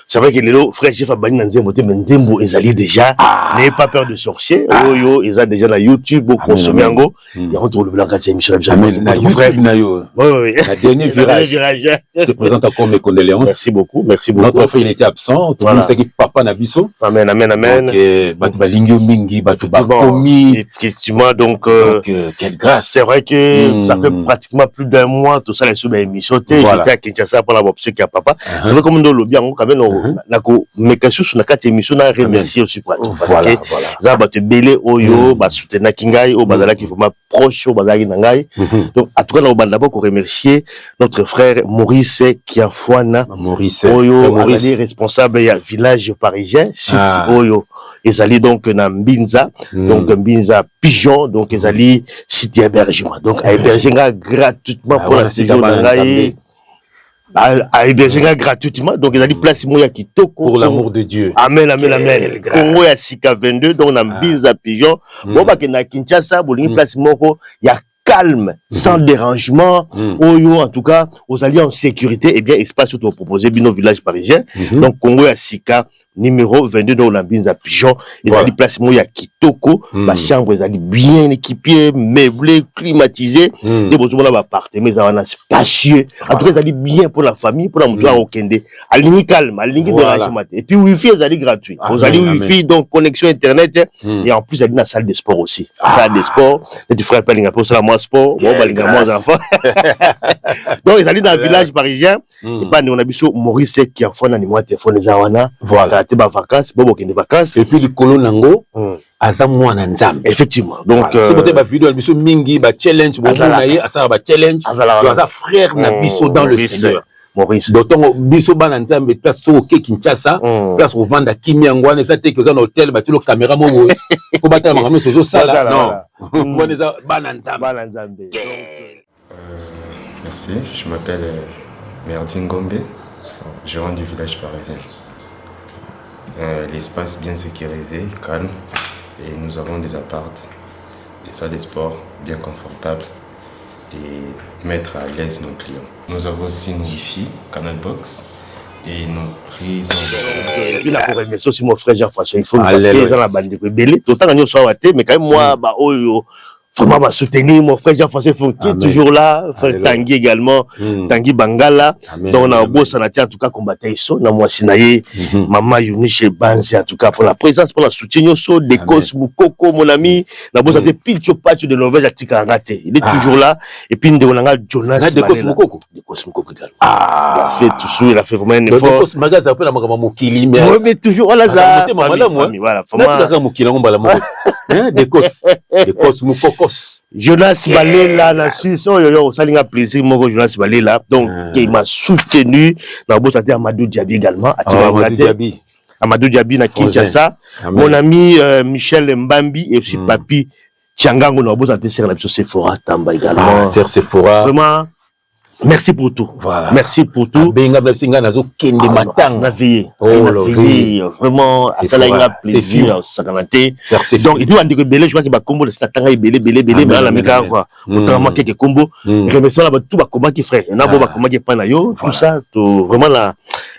C'est vrai que les frères chefs abani na nzembo te nzembo ezali déjà n'ayez pas peur de sorcier oyo ils ont déjà na YouTube au consommer ngo il y a entre le blanc quatre émission na YouTube na yo la dernier virage se présente encore mes condoléances. Merci beaucoup notre frère il était absent tout le monde sait que papa na biso amen donc batu balingio mingi batu bakomi effectivement donc quelle grâce. C'est vrai que ça fait pratiquement plus d'un mois tout ça les sous émission j'étais à Kinshasa pour la option qui a papa c'est vrai comme dans le bien quand même nako mekasu na kati émission na remercier aussi parce que za ba te belé oyo ba soutenir kingai o bazala qui vraiment proche o bazali na ngai donc en tout cas na banda ko remercier notre frère Maurice Kiafwana oyo est responsable ya village parisien site oyo ezali donc na Mbinza donc Mbinza Pigeon donc ezali site hébergement donc héberger gratuitement pour la séjour na ngai à héberger gratuitement donc ils ont dit place moya kitoko pour l'amour de Dieu. Amen. Congo ya Sika 22 donc na Mbinza Pigeon bon ba ke na Kinshasa bolingi place moko ya calme sans dérangement oyo en tout cas aux alliés en sécurité et bien espace tout proposer bino village parisien donc Congo ya Sika numéro 22 dans la Mbinza Pigeon ils ont dit place moya kitoko la chambre ils ont dit bien équipée meublée climatisée des besoins là appartement ils ont spacieux en tout cas ils ont dit bien pour la famille pour la mutua okende aligné calme aligné dérangement et puis wifi ils ont dit gratuit ils ont dit wifi donc connexion internet et en plus ils ont dit la salle de sport aussi salle de sport et tu ferais pas linga pour ça moi sport bon balinga moi enfants donc ils ont dit dans le village parisien et pas on a biso Maurice qui a fond animal téléphone zawana voilà te ba vacances bobo ke vacances et puis le colon nango aza mwana nzambe effectivement donc c'est peut-être ba vidéo biso mingi ba challenge bozo na ye asa ba challenge aza frère na biso dans le Seigneur Maurice d'autant biso bana nzambe place so ke Kinshasa place au vanda kimia ngwana ça te que dans hôtel ba tilo caméra mo ko batala ngame sozo sala non ngwana za bana nzambe merci je m'appelle Merdin Gombe gérant du village parisien. L'espace bien sécurisé, calme, et nous avons des apparts, des salles de sport bien confortables et mettre à l'aise nos clients. Nous avons aussi nos Wi-Fi, Canal Box et nos prix sont... Et puis là, pour remercier aussi mon frère Jean-François, il faut nous passer dans la bande de Bélé. Tout le temps, nous sommes mais quand même moi, vraiment m'a soutenir mon frère Jean-François qui est toujours là, frère Tanguy également, Tanguy Bangala, donc on a beau sanati en tout cas combattre iso na moi sinaye maman Yunishe Banzi en tout cas pour la présence pour la soutien so de Cosmo Coco mon ami na beau santé pile patch de Norvège atika raté il est toujours là et puis ndonanga Jonas de Cosmo Coco également il a fait tout ça il a fait vraiment un effort Cosmo magaza après la makama mokili mais toujours voilà ça voilà vraiment mokili ngomba la de Cosmo Coco Jonas Balela la Suisse oh ça linga plaisir mon Jonas Balela donc il m'a soutenu dans beau santé Amadou Diaby également Amadou Diaby na Kinshasa mon ami Michel Mbambi et aussi Papi Tchangango na beau santé c'est la Sephora Tamba également Sephora vraiment merci pour tout. Voilà. Merci pour tout. Benga Blabsinga nazo kende matang. Vraiment, ça a plaisir. Donc, il doit dire que Belé, je crois qu'il va combo le Snatanga Belé, mais à la méga quoi. Notamment quelques combos. Remerciement là, tout va comment qui frère. On a beau va comment qui panayo, tout ça, vraiment là.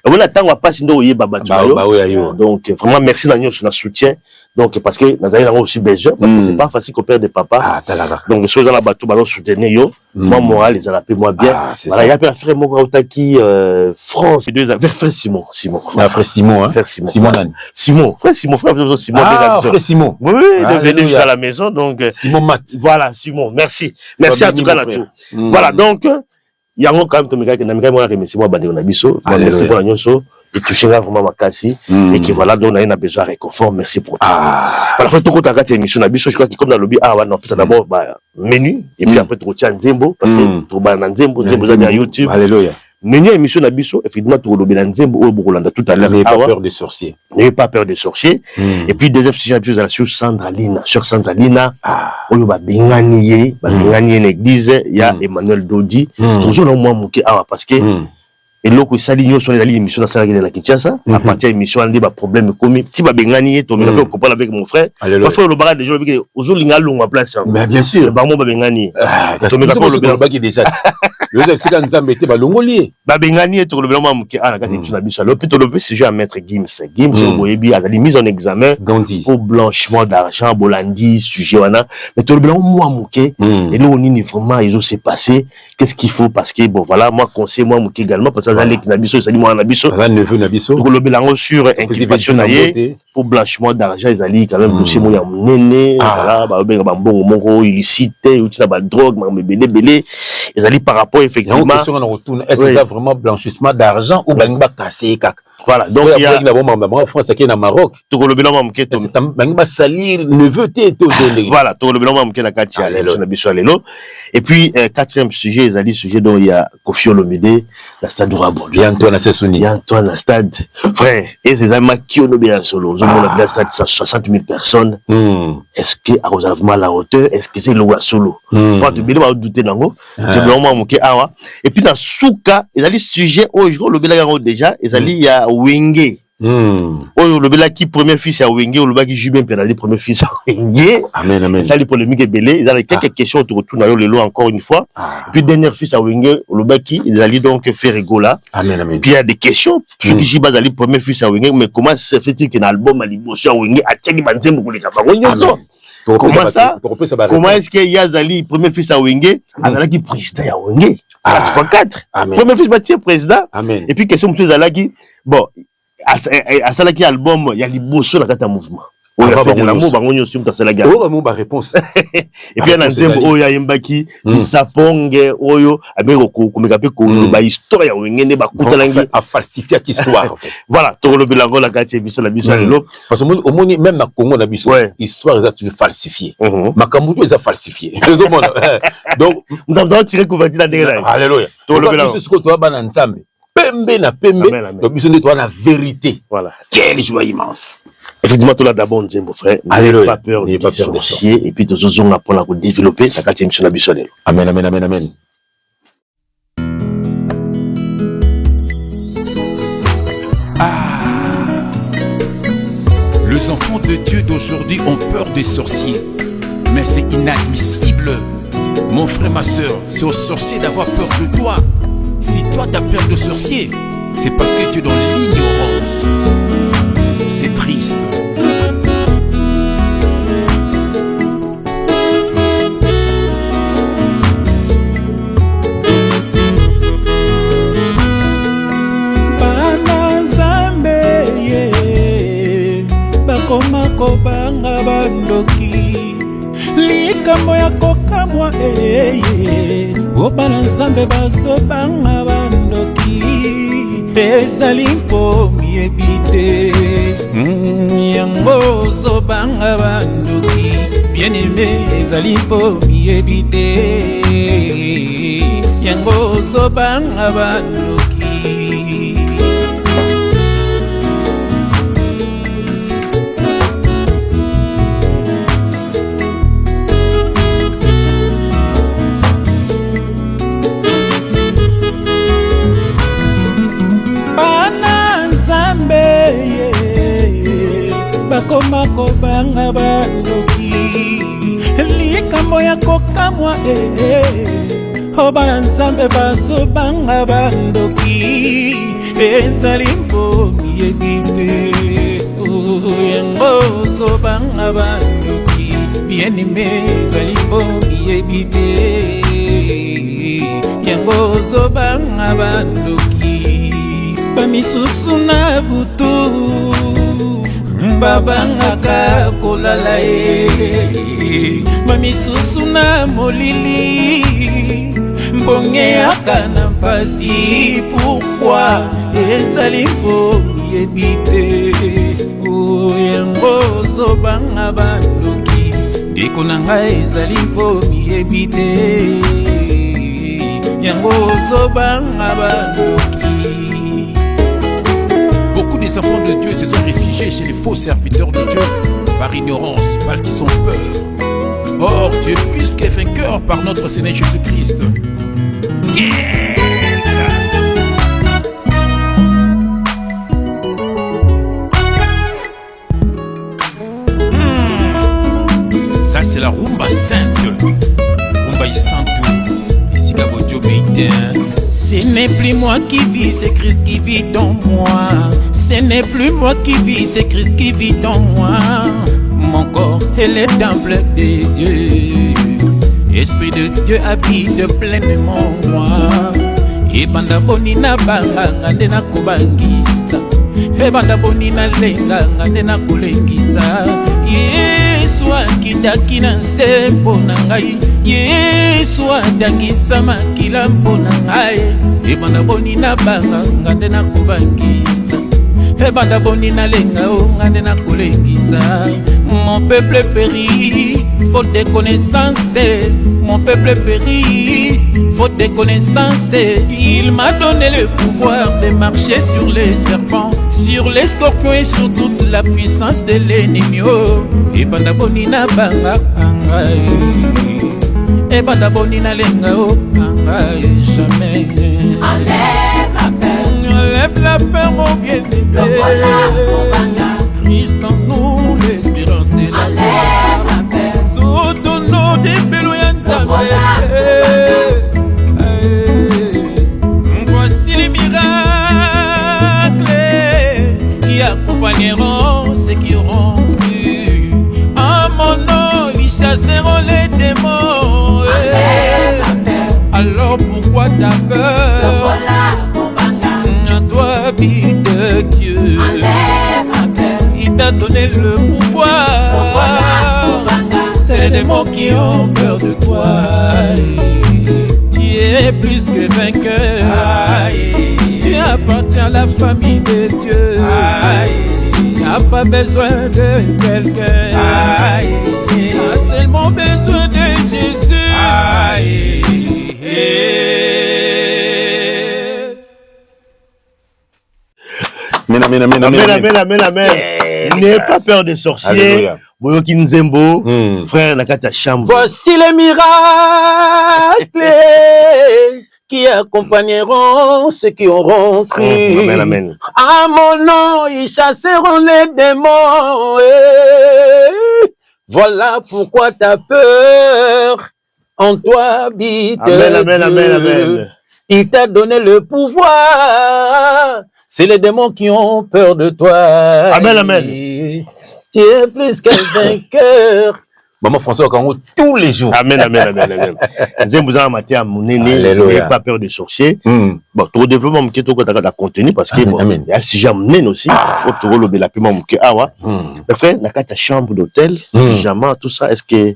On a tant à passer dans le baba. Donc, vraiment, merci Daniel sur notre soutien. Donc, parce que nous avons aussi besoin, parce que c'est pas facile qu'on perd des papas. Donc, les choses dans la bateau, nous soutenir yo. Moi, moral, les alapés, moi bien. Voilà, il y a un frère Mokautaki, France, frère Simon. Frère Simon, hein. Frère Simon. Frère Simon. Frère Simon. Oui, il est venu jusqu'à la maison, donc. Simon Mat. Voilà, Simon. Merci. Merci en tout cas, tout. Voilà, donc, il y a un quand même, merci moi, Bandi Onabiso. Merci pour la nyonso. Et toucher vraiment ma casse et qui voilà donc on a besoin de réconfort merci pour tout par la fois tout quand tu as émission je crois que comme dans le lobby non ça d'abord menu et puis après tu retiens Nzembo parce que tu vas dans Nzembo sur YouTube alléluia menu émission Nabiso effectivement tu lobby dans Nzembo au Burulanda tout à l'heure n'ayez pas peur des sorciers et puis deuxième sujet sur Sandra Lina oyo ba bengani l'église il y a Emmanuel Dodi toujours au moins parce que et loko saligno sur les alliés émission dans la la Kinshasa à partir émission on dit ba problème comme si ba bengani to me ko comprendre avec mon frère parfois le bagarre déjà avec ozolinga longa place mais bien sûr ba mo ba bengani to me ko le bagarre déjà Joseph Sika Nzambe te ba longoli ba bengani to le blanc muke ana kati émission na biso l'hôpital le sujet à mettre Gims boyebi azali mise en examen pour blanchiment d'argent bolandi sujet wana mais to le blanc moi muke et là on est vraiment ils ont s'est passé qu'est-ce qu'il faut parce que bon voilà moi conseil moi muke également parce que azali kinabiso ça dit moi nabiso neveu nabiso pour le bilan sur inculpation pour blanchiment d'argent ezali quand même dossier moya munene voilà ba benga ba mbongo moko illicite ou tina ba drogue ma belé ezali par rapport effectivement est-ce que ça vraiment blanchissement d'argent ou ba casser kaka. Voilà, donc il y a en France qui est au Maroc. Tout le bilan mamke to. C'est salir neveu té to. Voilà, tout le bilan mamke na katia na biso lelo. Et puis quatrième sujet, ezali sujet dont il y a Kofi Olomide, la stade Rabo. Bientôt na Sessouni. Bientôt na stade. Frère, et ces amis qui ont bien solo, on a la stade 60 000 personnes. Est-ce que à vraiment la hauteur, est-ce que c'est le solo? Pas de bien va douter nango. Je vraiment mamke awa. Et puis dans souka, ezali sujet aujourd'hui le bilan déjà, ezali il y a Wenge. Oh, le bela qui premier fils à Wenge, le bela qui joue bien pénalisé premier fils à Wenge. Amen, amen. Ça les polémiques belé. Ils avaient quelques questions autour de le lot encore une fois. Puis dernier fils à Wenge, le bela qui ils allaient donc faire rigola. Amen, amen. Puis il y a des questions. Ceux qui j'y basent premier fils à Wenge, mais comment se fait-il qu'un album à l'immotion à Wenge a tchèque banzem pour les camarades? Comment ça? Comment est-ce qu'il y a Zali premier fils à Wenge, Azala qui président à Wenge? 4x4. Premier fils bâti président. Amen. Et puis question monsieur Zalaki, bon, à Salaki album, il y a les bossos dans le mouvement. On a fait de l'amour, on a aussi la oh, réponse. Et puis, il y a un zébo, il y a un baki, qui s'apongue, oyo, avec le coup, comme il y a une histoire, il y a une à falsifier l'histoire. Voilà, tout le bilan, la carte, la mission, parce que, au moins, même dans Congo, la mission, l'histoire, ils ont toujours falsifié. Ma Kamoutou, ils ont falsifié. Donc, nous avons tiré couverture dans les règles. Alléluia. Tout le bilan. C'est ce que tu as dans Nzambe. Pembe na pembe. Donc, ils ont dit, toi, la vérité. Voilà. Quelle joie immense. Effectivement, tout là d'abord, mon frère. N'ayez pas peur des sorciers. Et puis, de choses, on apprend à développer. Ça va être une amen, amen, amen, amen. Les enfants de Dieu d'aujourd'hui ont peur des sorciers. Mais c'est inadmissible. Mon frère, ma soeur, c'est aux sorciers d'avoir peur de toi. Si toi, tu as peur de sorciers, c'est parce que tu es dans l'ignorance. C'est triste. Bana Nzambe bakoma kobanga bandoki likambo ya kokamwa o bana Nzambe bazobanga bandoki ezali mpomi ebite yango zobanga bandoki bien aimé ezali mpomi ebite yango zobanga bandoki bakoma kobanga bandoki likambo ya kokamwa o bana Nzambe bazobanga bandoki ezali mpomi ebite yango zobanga bandoki bien aimé ezali mpomi ebite yango zobanga bandoki bamisusu na butu babangaka kolala bamisusu na molili mbongeyaka na mpasi pourkui ezali mpomi ebite yango zobanga bandoki ndeko na ngai ezali mpomi ebite yango zobanga bandoki. Beaucoup des enfants de Dieu se sont réfugiés chez les faux serviteurs de Dieu par ignorance, parce qu'ils ont peur. Or, Dieu est plus que vainqueur par notre Seigneur Jésus-Christ. Ce n'est plus moi qui vis, c'est Christ qui vit en moi. Ce n'est plus moi qui vis, c'est Christ qui vit en moi. Mon corps est le temple de Dieu. Esprit de Dieu habite pleinement en moi. Et banda boni na banga ngande na kubangisa. E banda boni na lenga ngande na kulengisa. Yesu akitaki na nse mpona ngai. Yesu atangisa makila mpona ngai. E banda boni na banga ngande na kubangisa. E banda boni na lenga o ngande na kulengisa. Mon peuple périt, faute de connaissances. Mon peuple périt, faute de connaissances. Il m'a donné le pouvoir de marcher sur les serpents, sur les scorpions et sur toute la puissance de l'ennemi. Et bandaboni na banga angai, et bandaboni na lenga o angai jamais. Enlève la peur, enlève la peur mon bien-aimé. Christ en nous, l'espérance de la enlève la peur. Tout nous dépêlons voici les miracles qui accompagneront ceux qui auront cru. En mon nom, ils chasseront les démons. Alors pourquoi t'as peur? En toi habite Dieu. Il t'a donné le pouvoir. C'est les démons qui ont peur de toi. Tu es plus que vainqueur. Tu appartiens à la famille de Dieu. Tu n'as pas besoin de quelqu'un. Tu as seulement besoin de Jésus. Amen. N'aie pas peur des sorciers. Boyoki Nzembo, frère Nakata Chambre. Voici les miracles qui accompagneront ceux qui auront cru. Amen. À mon nom, ils chasseront les démons. Voilà pourquoi t'as peur. En toi habite Amen. Il t'a donné le pouvoir. C'est les démons qui ont peur de toi. Amen. Tu es plus qu'un vainqueur. Maman François Kango tous les jours. Amen. Nzembo maté à mon néné, n'ayez pas peur des sorciers. Bon, tout développement qui est au côté de contenu parce que bon, il y a si jamais aussi. Au le bel appellement que awa. Mais frère, nakata chambre d'hôtel, pyjama, tout ça. Est-ce que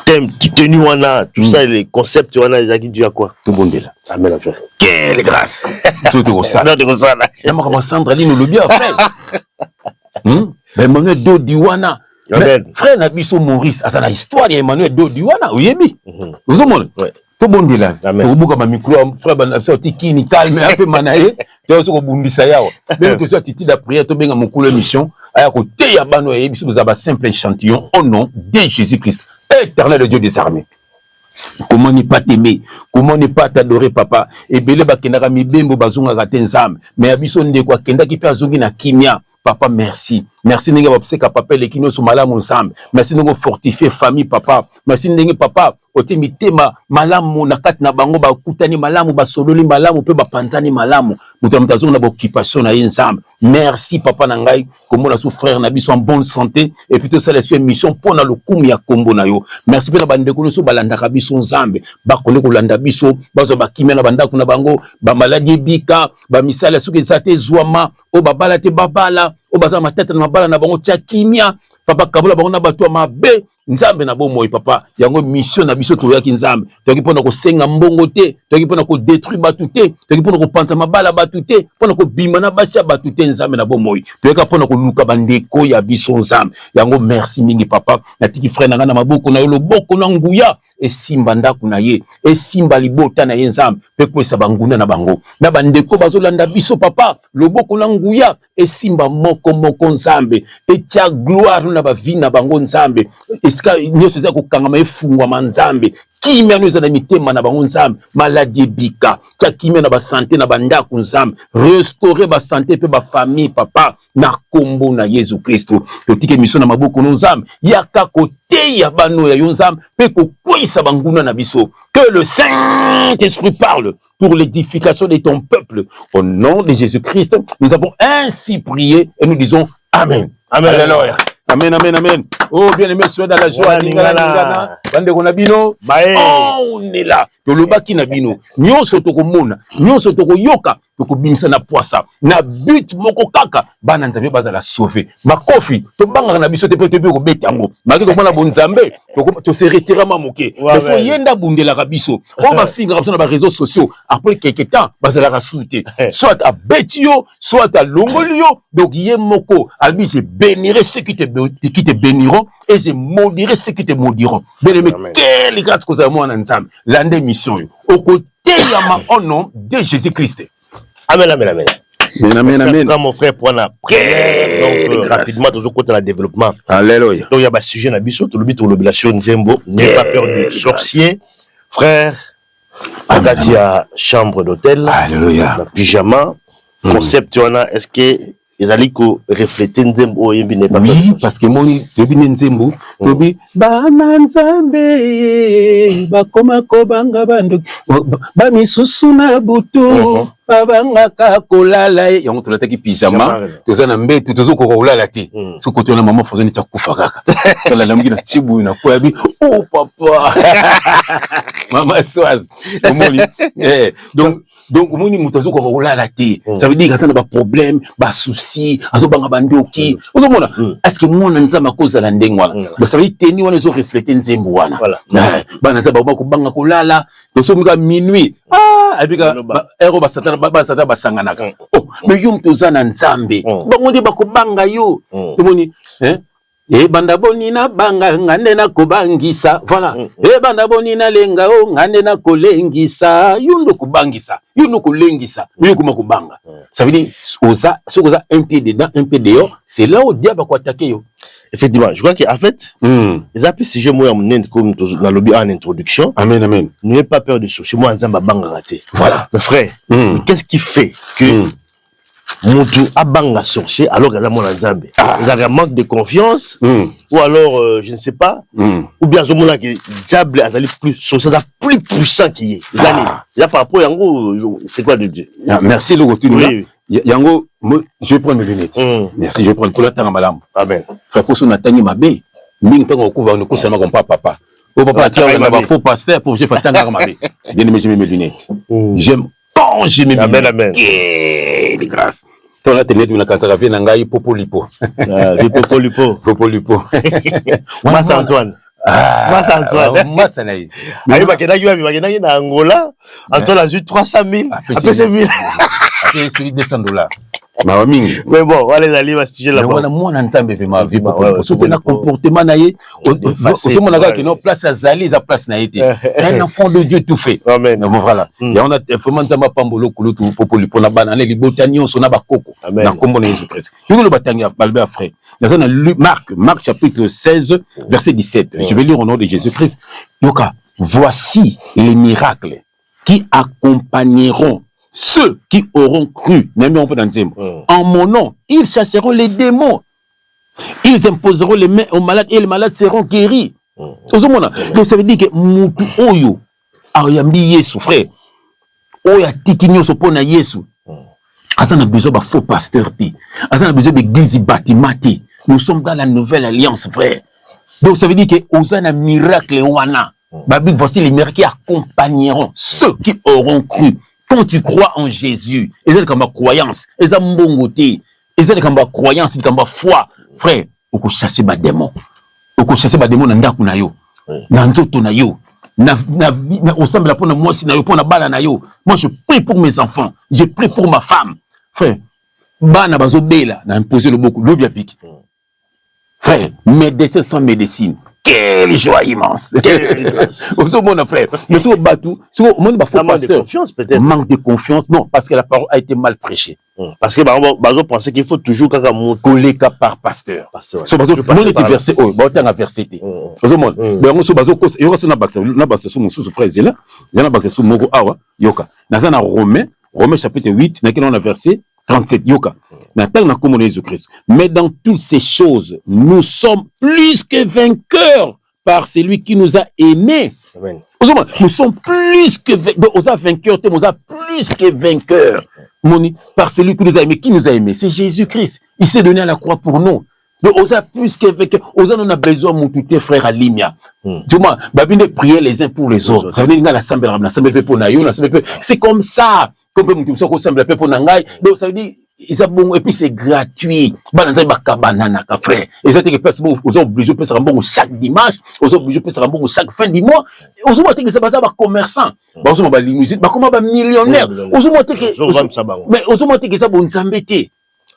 thème qui tenu wana, tout ça, les concepts wana, les acquis du à quoi? Tout bon là. Amen frère. Quelle grâce. Tout est ça. Non, de ça là. Y'a ma Sandra Lino le bien frère. Emmanuel Dodiwana. Frère Nabiso Maurice, à la histoire d'Emmanuel Dodiwana, oui, vous avez tout bon dit là. Vous bouquez ma micro, frère Banabso, Tiki, ni calme, un peu manaï, tu as aussi bondi sayao. Même que ce titi de prière, tu bien mon couleur mission, à côté ya bano et vous avez un simple échantillon au nom de Jésus-Christ, éternel Dieu des armées. Comment ne pas t'aimer, comment ne pas t'adorer papa, et belé bakenara mi bembo bazunga gatenzam, mais abiso ndekwa kenda ki pe azungi na kimia. Papa, merci. Merci de nous papa les qui nous sommes malades ensemble. Merci de nous fortifier famille papa. Merci de papa. Oti mitema malamu na kati na bango ba kutani malamu ba sololi malamu pe ba panzani malamu. Mutamutazo na occupation na ensemble. Merci papa na ngai comme na sou frère na biso en bonne santé et puis tout ça les mission pour na lokumu ya kombo na yo. Merci pe na bande ko so balanda ka biso nzambe. Ba kole ko landa biso bazo ba kimela banda kuna bango ba maladie bika ba misala suki zate zwama o babala te babala o baza matata na mabala na bango tia kimia papa kabula bango na bato mabe nzambe na bomoi papa yango mission na biso to yaki nzambe to ki pona ko senga mbongo te to ki pona ko détruire batu te to ki pona ko panza mabala batu te pona ko bima na basi batu te nzambe na bomoi to yaka pona ko luka bandeko ya biso nzambe yango merci mingi papa na tiki frère na ngana maboko na yo loboko na nguya e simba ndako na ye e simba libota na ye nzambe pe ko esa banguna na bango na bandeko bazolanda biso papa loboko na nguya e simba moko nzambe e tia gloire na ba vie na bango nzambe eska nyoso za kokangama efungwa manzambe kimia nous ana mitema na bango nzambe maladie bika tia kimia na ba santé na banda ku nzambe restaurer ba santé pe ba famille papa na kombo na Yesu Kristo totike mission na maboko no nzambe yaka kote ya bano ya nzambe pe ko kwisa banguna na biso que le Saint-Esprit parle pour l'édification de ton peuple au nom de Jésus-Christ nous avons ainsi prié et nous disons amen. Amen. Alléluia. Amen, amen, amen. Oh, bien aimé, soyez dans la joie. Lingana. Bande konabino. On est là. Tolobaki na bino. Nyonso toko mona. Nyonso toko yoka. Toko bimisa na poisa. Na but moko kaka. Bana nzambe bazala sauver. Makofi. To banga na biso te pe ko betango. Maki to mona bonzambe. To se retirer mamoke. Il faut yenda bundela ka biso. On va finir comme ça dans les réseaux sociaux. Après quelques temps, bazala ka souté. Soit à betio, soit à longolio. Donc yé moko. Albi je bénirai ceux qui te béniront et je maudirai ceux qui te maudiront. Bien aimé, quelle grâce que vous avez en ensemble. L'année mission au côté yama au nom de Jésus-Christ. Amen, amen, amen. Amen, amen, amen. Quand mon frère prend la prière, donc rapidement, toujours côté la développement. Alléluia. Donc il y a un sujet na biso, tout le but de l'obligation Nzembo, n'aie pas peur des sorciers, frère. Quand il y a chambre d'hôtel, alléluia. Pyjama, concept est-ce que ils allaient refléter Nzembo ou n'est pas oui, parce que moi, depuis Nzembo, depuis bana nzambe bakoma kobanga bandu ba misusu na butu babanga ka kolala yango tolataki pyjama tozana mbetu tozoko kolala te soko tona maman fozoni ta kufa kaka tola lamuki na tibu na koyabi oh papa maman soise omoni donc omoni mutazo ko kolala te ça veut dire que ça n'a pas problème ba souci azo banga bandoki ozomona est-ce que moi nzama kozala ndengwana ça veut dire teni wana zo refléter nzembo wana bana za ba ko banga kolala tosomika minuit abika ero basatana basanganaka oh mais yum tozana nzambe bango ndi bakobanga yo tomoni banda boni na banga ngande na kobangisa voilà banda boni na lenga o ngande na kolengisa yundo kubangisa yundo kolengisa yundo kuma kubanga ça veut dire oza sokoza un pied dedans un pied dehors c'est là où diable ko attaquer yo. Effectivement, je crois qu'en fait, les appels si j'ai moi comme dans le lobby en introduction. Amen, amen. N'ayez pas peur de ça. Chez moi, Nzamba banga raté. Voilà. Mais frère, qu'est-ce qui fait que Moutou a banga sorcier alors qu'il y a mon Nzambe? Vous avez un manque de confiance ou alors, je ne sais pas, ou bien Zomona que diable a plus sorcier, plus puissant qu'il est. Là, par rapport à Yango, c'est quoi de Dieu? Merci, le retour. Yango, je vais prendre mes lunettes. Merci, je vais prendre tout le temps à madame. Amen. Frère, pour son atteindre ma baie, ming tango kuba ne kusama comme papa. Au papa, tu as un faux pasteur pour que je fasse tango ma baie. Bien aimé, j'ai mes lunettes. J'aime quand j'ai mes lunettes. Amen, amen. Quelle grâce. Ton la télé, tu n'as qu'à travailler dans la popolipo. Popolipo. Popolipo. Moi, c'est Antoine. Moi, Antoine. Moi, c'est Naï. Aïe, Bakenagi na Angola. Antoine a eu 300 000. Après, c'est 1000. Après, c'est $200. Mais bon, voilà les alliés, c'est là. Mais moi, on entend vraiment vivre. Surtout le comportement naïe. Au moment où on a place à Zali, la place naïe. C'est un enfant de Dieu tout fait. Amen. Voilà. Et on a vraiment Zama Pambolo Kulutu pour la banane, les botanions, on a bakoko. Amen. Dans comme on est Jésus-Christ. Nous le bataille Balbert frère. Dans un Marc chapitre 16 verset 17. Je vais lire au nom de Jésus-Christ. Yoka, voici les miracles qui accompagneront ceux qui auront cru, en mon nom, ils chasseront les démons. Ils imposeront les mains aux malades et les malades seront guéris. Donc ça veut dire que Moutou Oyo, Ayambi Yesu, frère, Oya Tikinyo Sopona Yesu, Azan a besoin de faux pasteur, Azan a besoin d'église bâtimati. Nous sommes dans la nouvelle alliance, frère. Donc ça veut dire que Ozana miracle wana. Bible, voici les miracles qui accompagneront ceux qui auront cru. Quand tu crois en Jésus, et c'est comme ma croyance, et ça m'bongoté, et c'est comme ma croyance, c'est comme ma foi, frère, on peut chasser ma démon, on peut chasser ma démon dans ndaku na yo, dans nzoto na yo, na au semble la pour moi si na yo pour na bala na yo. Moi je prie pour mes enfants, je prie pour ma femme, frère. Bana bazo bela na imposer le beaucoup, l'obia pique. Frère, médecin sans médecine. quelle joie immense. Mon frère. Mais ce bateau, manque de confiance. Non, parce que la parole a été mal prêchée. Parce que Bazo pensait qu'il faut toujours coller par pasteur. Mon était versé, verset. Romains chapitre 8, on a versé 37. Mais dans toutes ces choses, nous sommes plus que vainqueurs par celui qui nous a aimés. Amen. Nous sommes plus que vainqueurs, plus que vainqueurs. Par celui qui nous a aimés. Qui nous a aimés? C'est Jésus-Christ. Il s'est donné à la croix pour nous. Donc, on a plus que vainqueurs. On a besoin de mon frère à Limia. Babine prier les uns pour les autres. Ça veut dire c'est comme ça. Donc ça veut dire et puis c'est gratuit. Frère. Et ça que personne aux obligés de faire un chaque dimanche, aux obligés de faire un chaque fin du mois. Aux obligés que ça va commerçant. Aux obligés limousine, comment millionnaire. Aux obligés que mais aux obligés que ça bon s'embêter.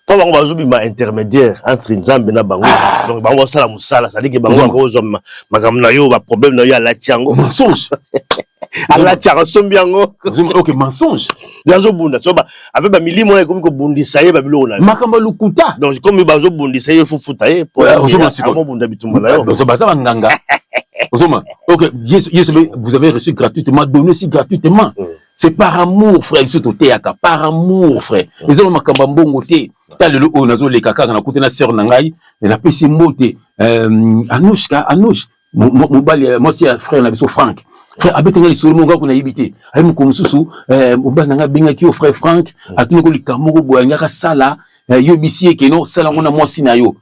Quand on va jouer intermédiaire entre Nzambe na bango, donc bango sala musala, ça dit que bango ko makamna yo ba problème na yo à la tiango. Mensonge. À la tiango sombiango. OK, mensonge. Yazo bunda so ba avec ba milimo na comme ko bundisa ye ba bilo na. Makamba lukuta. Donc comme bazo bundisa ye faut futa ye pour bunda bitumba na yo. Donc ça baza nganga. OK, vous avez reçu gratuitement, donné aussi gratuitement. C'est par amour, frère, par amour, frère. Les hommes makamba mbongo te. Le haut nazo les kaka na côté na sœur nangai et na pesi moté Anouche moi c'est frère na biso Frank frère abetenga lisolo mo ngako na yibité ay mo komsusu mobali nanga binga ki frère Frank atuni ko likamoko boyanga ka sala yobisi ke no sala ngona mwasi na yo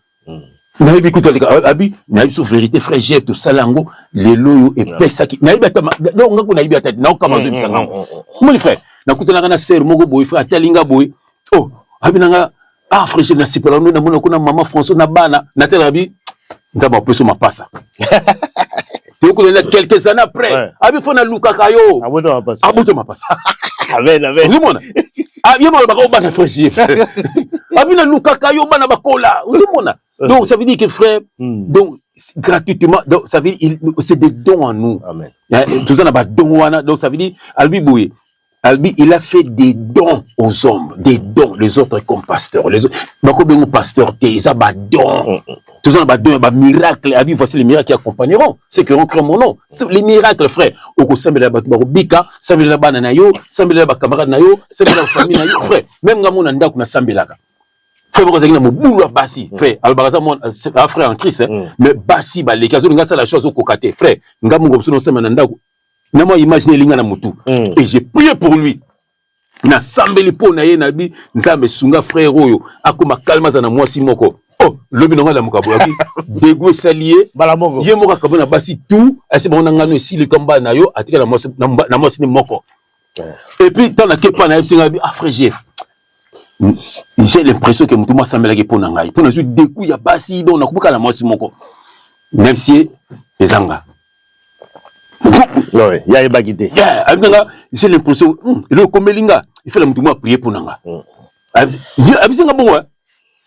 na yibi kuto abi na biso vérité frère j'ai to salango le loyo et pesa ki na yibi ata donc ngako na yibi ata na okama zo bisanga mon frère na kutana na sœur moko boy frère atalinga boy oh abi nanga ah frère je na sipela no na mona kuna maman François na bana na telabi ndaba peso mapasa donc on a quelques années après abi fona luka kayo abuto mapasa avec uzumona abi mo ba ko bana frère abi na luka kayo bana bakola uzumona donc ça veut dire que frère donc gratuitement donc ça veut dire c'est des dons en nous amen tout ça na ba don wana donc ça veut dire albi boye Albi, il a fait des dons aux hommes, des dons, les autres comme pasteurs, les autres, comme pasteur, ils ont des dons, tout ça, des miracles, Albi, voici les miracles qui accompagneront, c'est que on crée mon nom, les miracles, frère, au coup, ça me l'a bika, ça me l'a bananayo, ça me l'a camarade nayo, ça me l'a famille nayo, frère, même quand on a ndak, on a sambelaka. Frère, moi, j'ai mon boulot bassi, frère, albaraza, mon frère en Christ, mais bassi, les cas, on a ça la chose au cocaté, frère, nga mon gobson, ça m'a ndak. Nama imaginer linga na mutu et j'ai prié pour lui na sambeli po na ye na bi nzambe sunga frère oyo akoma kalma za na mwasi moko oh lobi nonga la mukabo yaki dégoût salié balamongo ye moka kabona basi tout ase bona ngano si le kamba na yo atika na mwasi ni moko et puis tant na kepa na singa bi ah frère Jeff j'ai l'impression que mutu mwa sambela ke pona ngai pona zu dégoût ya basi donc na kubuka la mwasi moko même si ezanga ouais, il y a une baguette. J'ai l'impression, le komelinga, il fait la moutouma prier pour nanga. Abi c'est bon,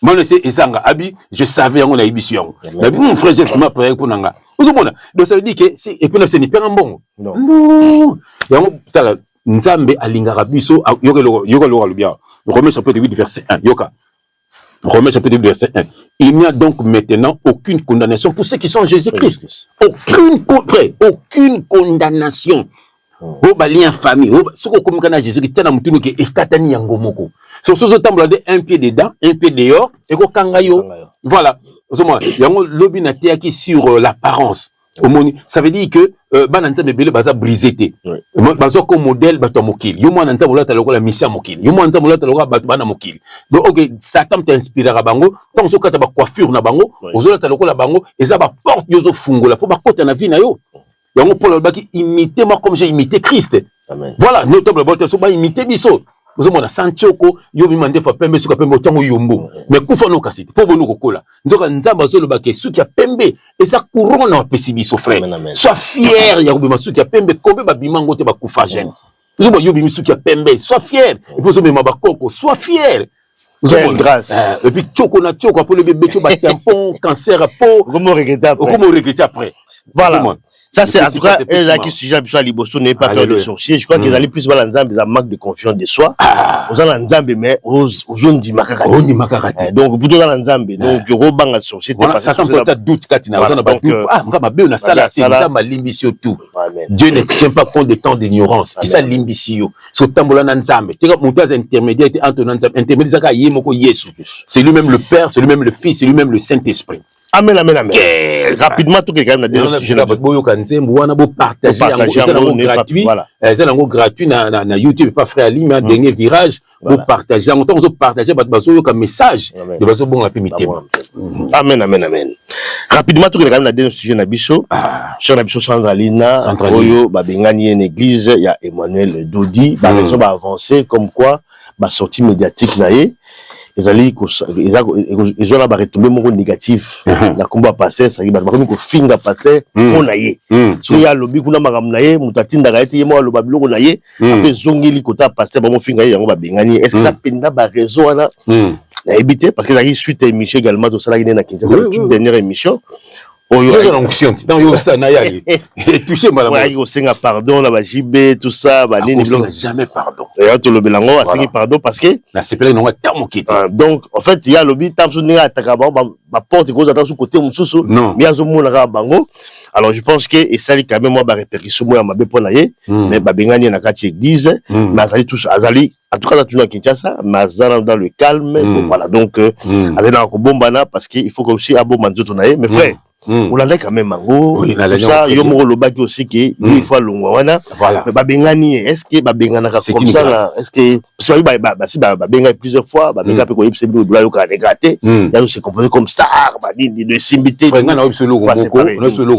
moi c'est Ezanga. Abi, je savais on a émission. Abi mon frère Jeff m'a prié pour nanga. Vous comprenez? Donc ça veut dire que c'est et puis là c'est ni pas bon. Non. Donc tala nzambe alingara biso yoko lo bien. Romains chapitre 8 verset 1. Yoka. Romains chapitre 8 verset 1. Il n'y a donc maintenant aucune condamnation pour ceux qui sont en Jésus-Christ. Aucune condamnation. Lien famille. Ce qu'on communique à Jésus-Christ, c'est un qui est katani yangomoko. Sur ce temple, un pied dedans, un pied dehors, et qu'on kangayo. Voilà. Il y a un lobby qui sur l'apparence. Ça veut dire que bananza bebele baza brisé. Baza comme modèle bato mokil. Yo mo nanza bolata lokola mission mokil. Yo mo nanza bolata lokola bato bana mokil. Donc OK, Satan t'inspirera bango, tant so kata ba coiffure na bango, ozolata lokola bango, eza ba porte yozo fungola pour ba kota na vie na yo. Yango Paul baki imiter moi comme j'ai imité Christ. Amen. Voilà, notable bolta so ba imiter biso. Vous avez Santioko, yobi mande fa pembe suka pembe otango yombo. Mais kufa no kasiti, po bono kokola. Ndoka nzamba zo le bake suki ya pembe, eza couronne wa pesibiso frère. Sois fier ya yobi masuki ya pembe, kombe ba bimango te ba kufa jeune. Vous avez yobi misuki ya pembe, sois fier. Et puis zo me mabakoko, sois fier. Vous avez grâce. Et puis tchoko na tchoko après le bébé tu ba tampon, cancer à peau. Comment regretter après? Comment regretter après? Voilà. Ça, c'est en tout cas, là qui sujet à Liboso n'est pas peur de sorcier. Je crois qu'ils allaient plus voir l'ensemble, ils ont manque de confiance de soi. Aux l'ensemble, mais aux zones du Makakati. Donc, vous devez l'ensemble. Donc, Robang a sorcier. Ça sent pas doute, Katina. Dieu ne tient pas compte des temps d'ignorance. Et ça, l'imbécile. C'est lui-même le Père, c'est lui-même le Fils, c'est lui-même le Saint-Esprit. Amen, amen, amen. Rapidement, tout quelqu'un a dit. C'est gratuit na YouTube, pas frère Ali, mais dernier virage, vous partagez. En temps, vous partagez votre message de façon bon après-midi. Amen, amen, amen. Rapidement, tout quelqu'un a dit sujet Nabiso. Sur Nabiso Sandralina, Oyo, Babengani, une église, il y a Emmanuel Dodi, Babezo va avancer comme quoi, ba sortie médiatique naïe. Ils ont la retombée mon négatif la combat passé ça va comme finga passé on aïe so ya lobby kuna magam naïe mutatinda gaiti mo lo babilo naïe après zongeli kota passé ba mo finga yango ba bengani est-ce que ça penda ba réseau là na éviter parce que ça suite émission également tout ça là na Kinshasa toute dernière émission l'onction dans yo ça na yali et touché madame ouais yo senga pardon la ba JB tout ça ba nini jamais pardon et to le belango a sengi pardon parce que na sepelé non terme qui donc en fait il y a lobby tamso ni ataka ba porte cause dans côté mususu mais azo mona ka bango alors je pense que et ça quand même moi ba répercussion moi mabe pona ye mais ba bengani na kati église mais azali tous azali en tout cas tu na Kinshasa mazana dans le calme voilà donc azali na ko bombana parce que il faut que aussi abo manzoto na ye mais frère on l'a quand même mango ça yo mo lobaki aussi que il faut longwa wana mais babengani est-ce que babengana comme ça est-ce que si ba benga plusieurs fois ba benga pe ko yipse bi dola yo ka négaté ya se comporter comme star ba ni de simbité ngana yipse logo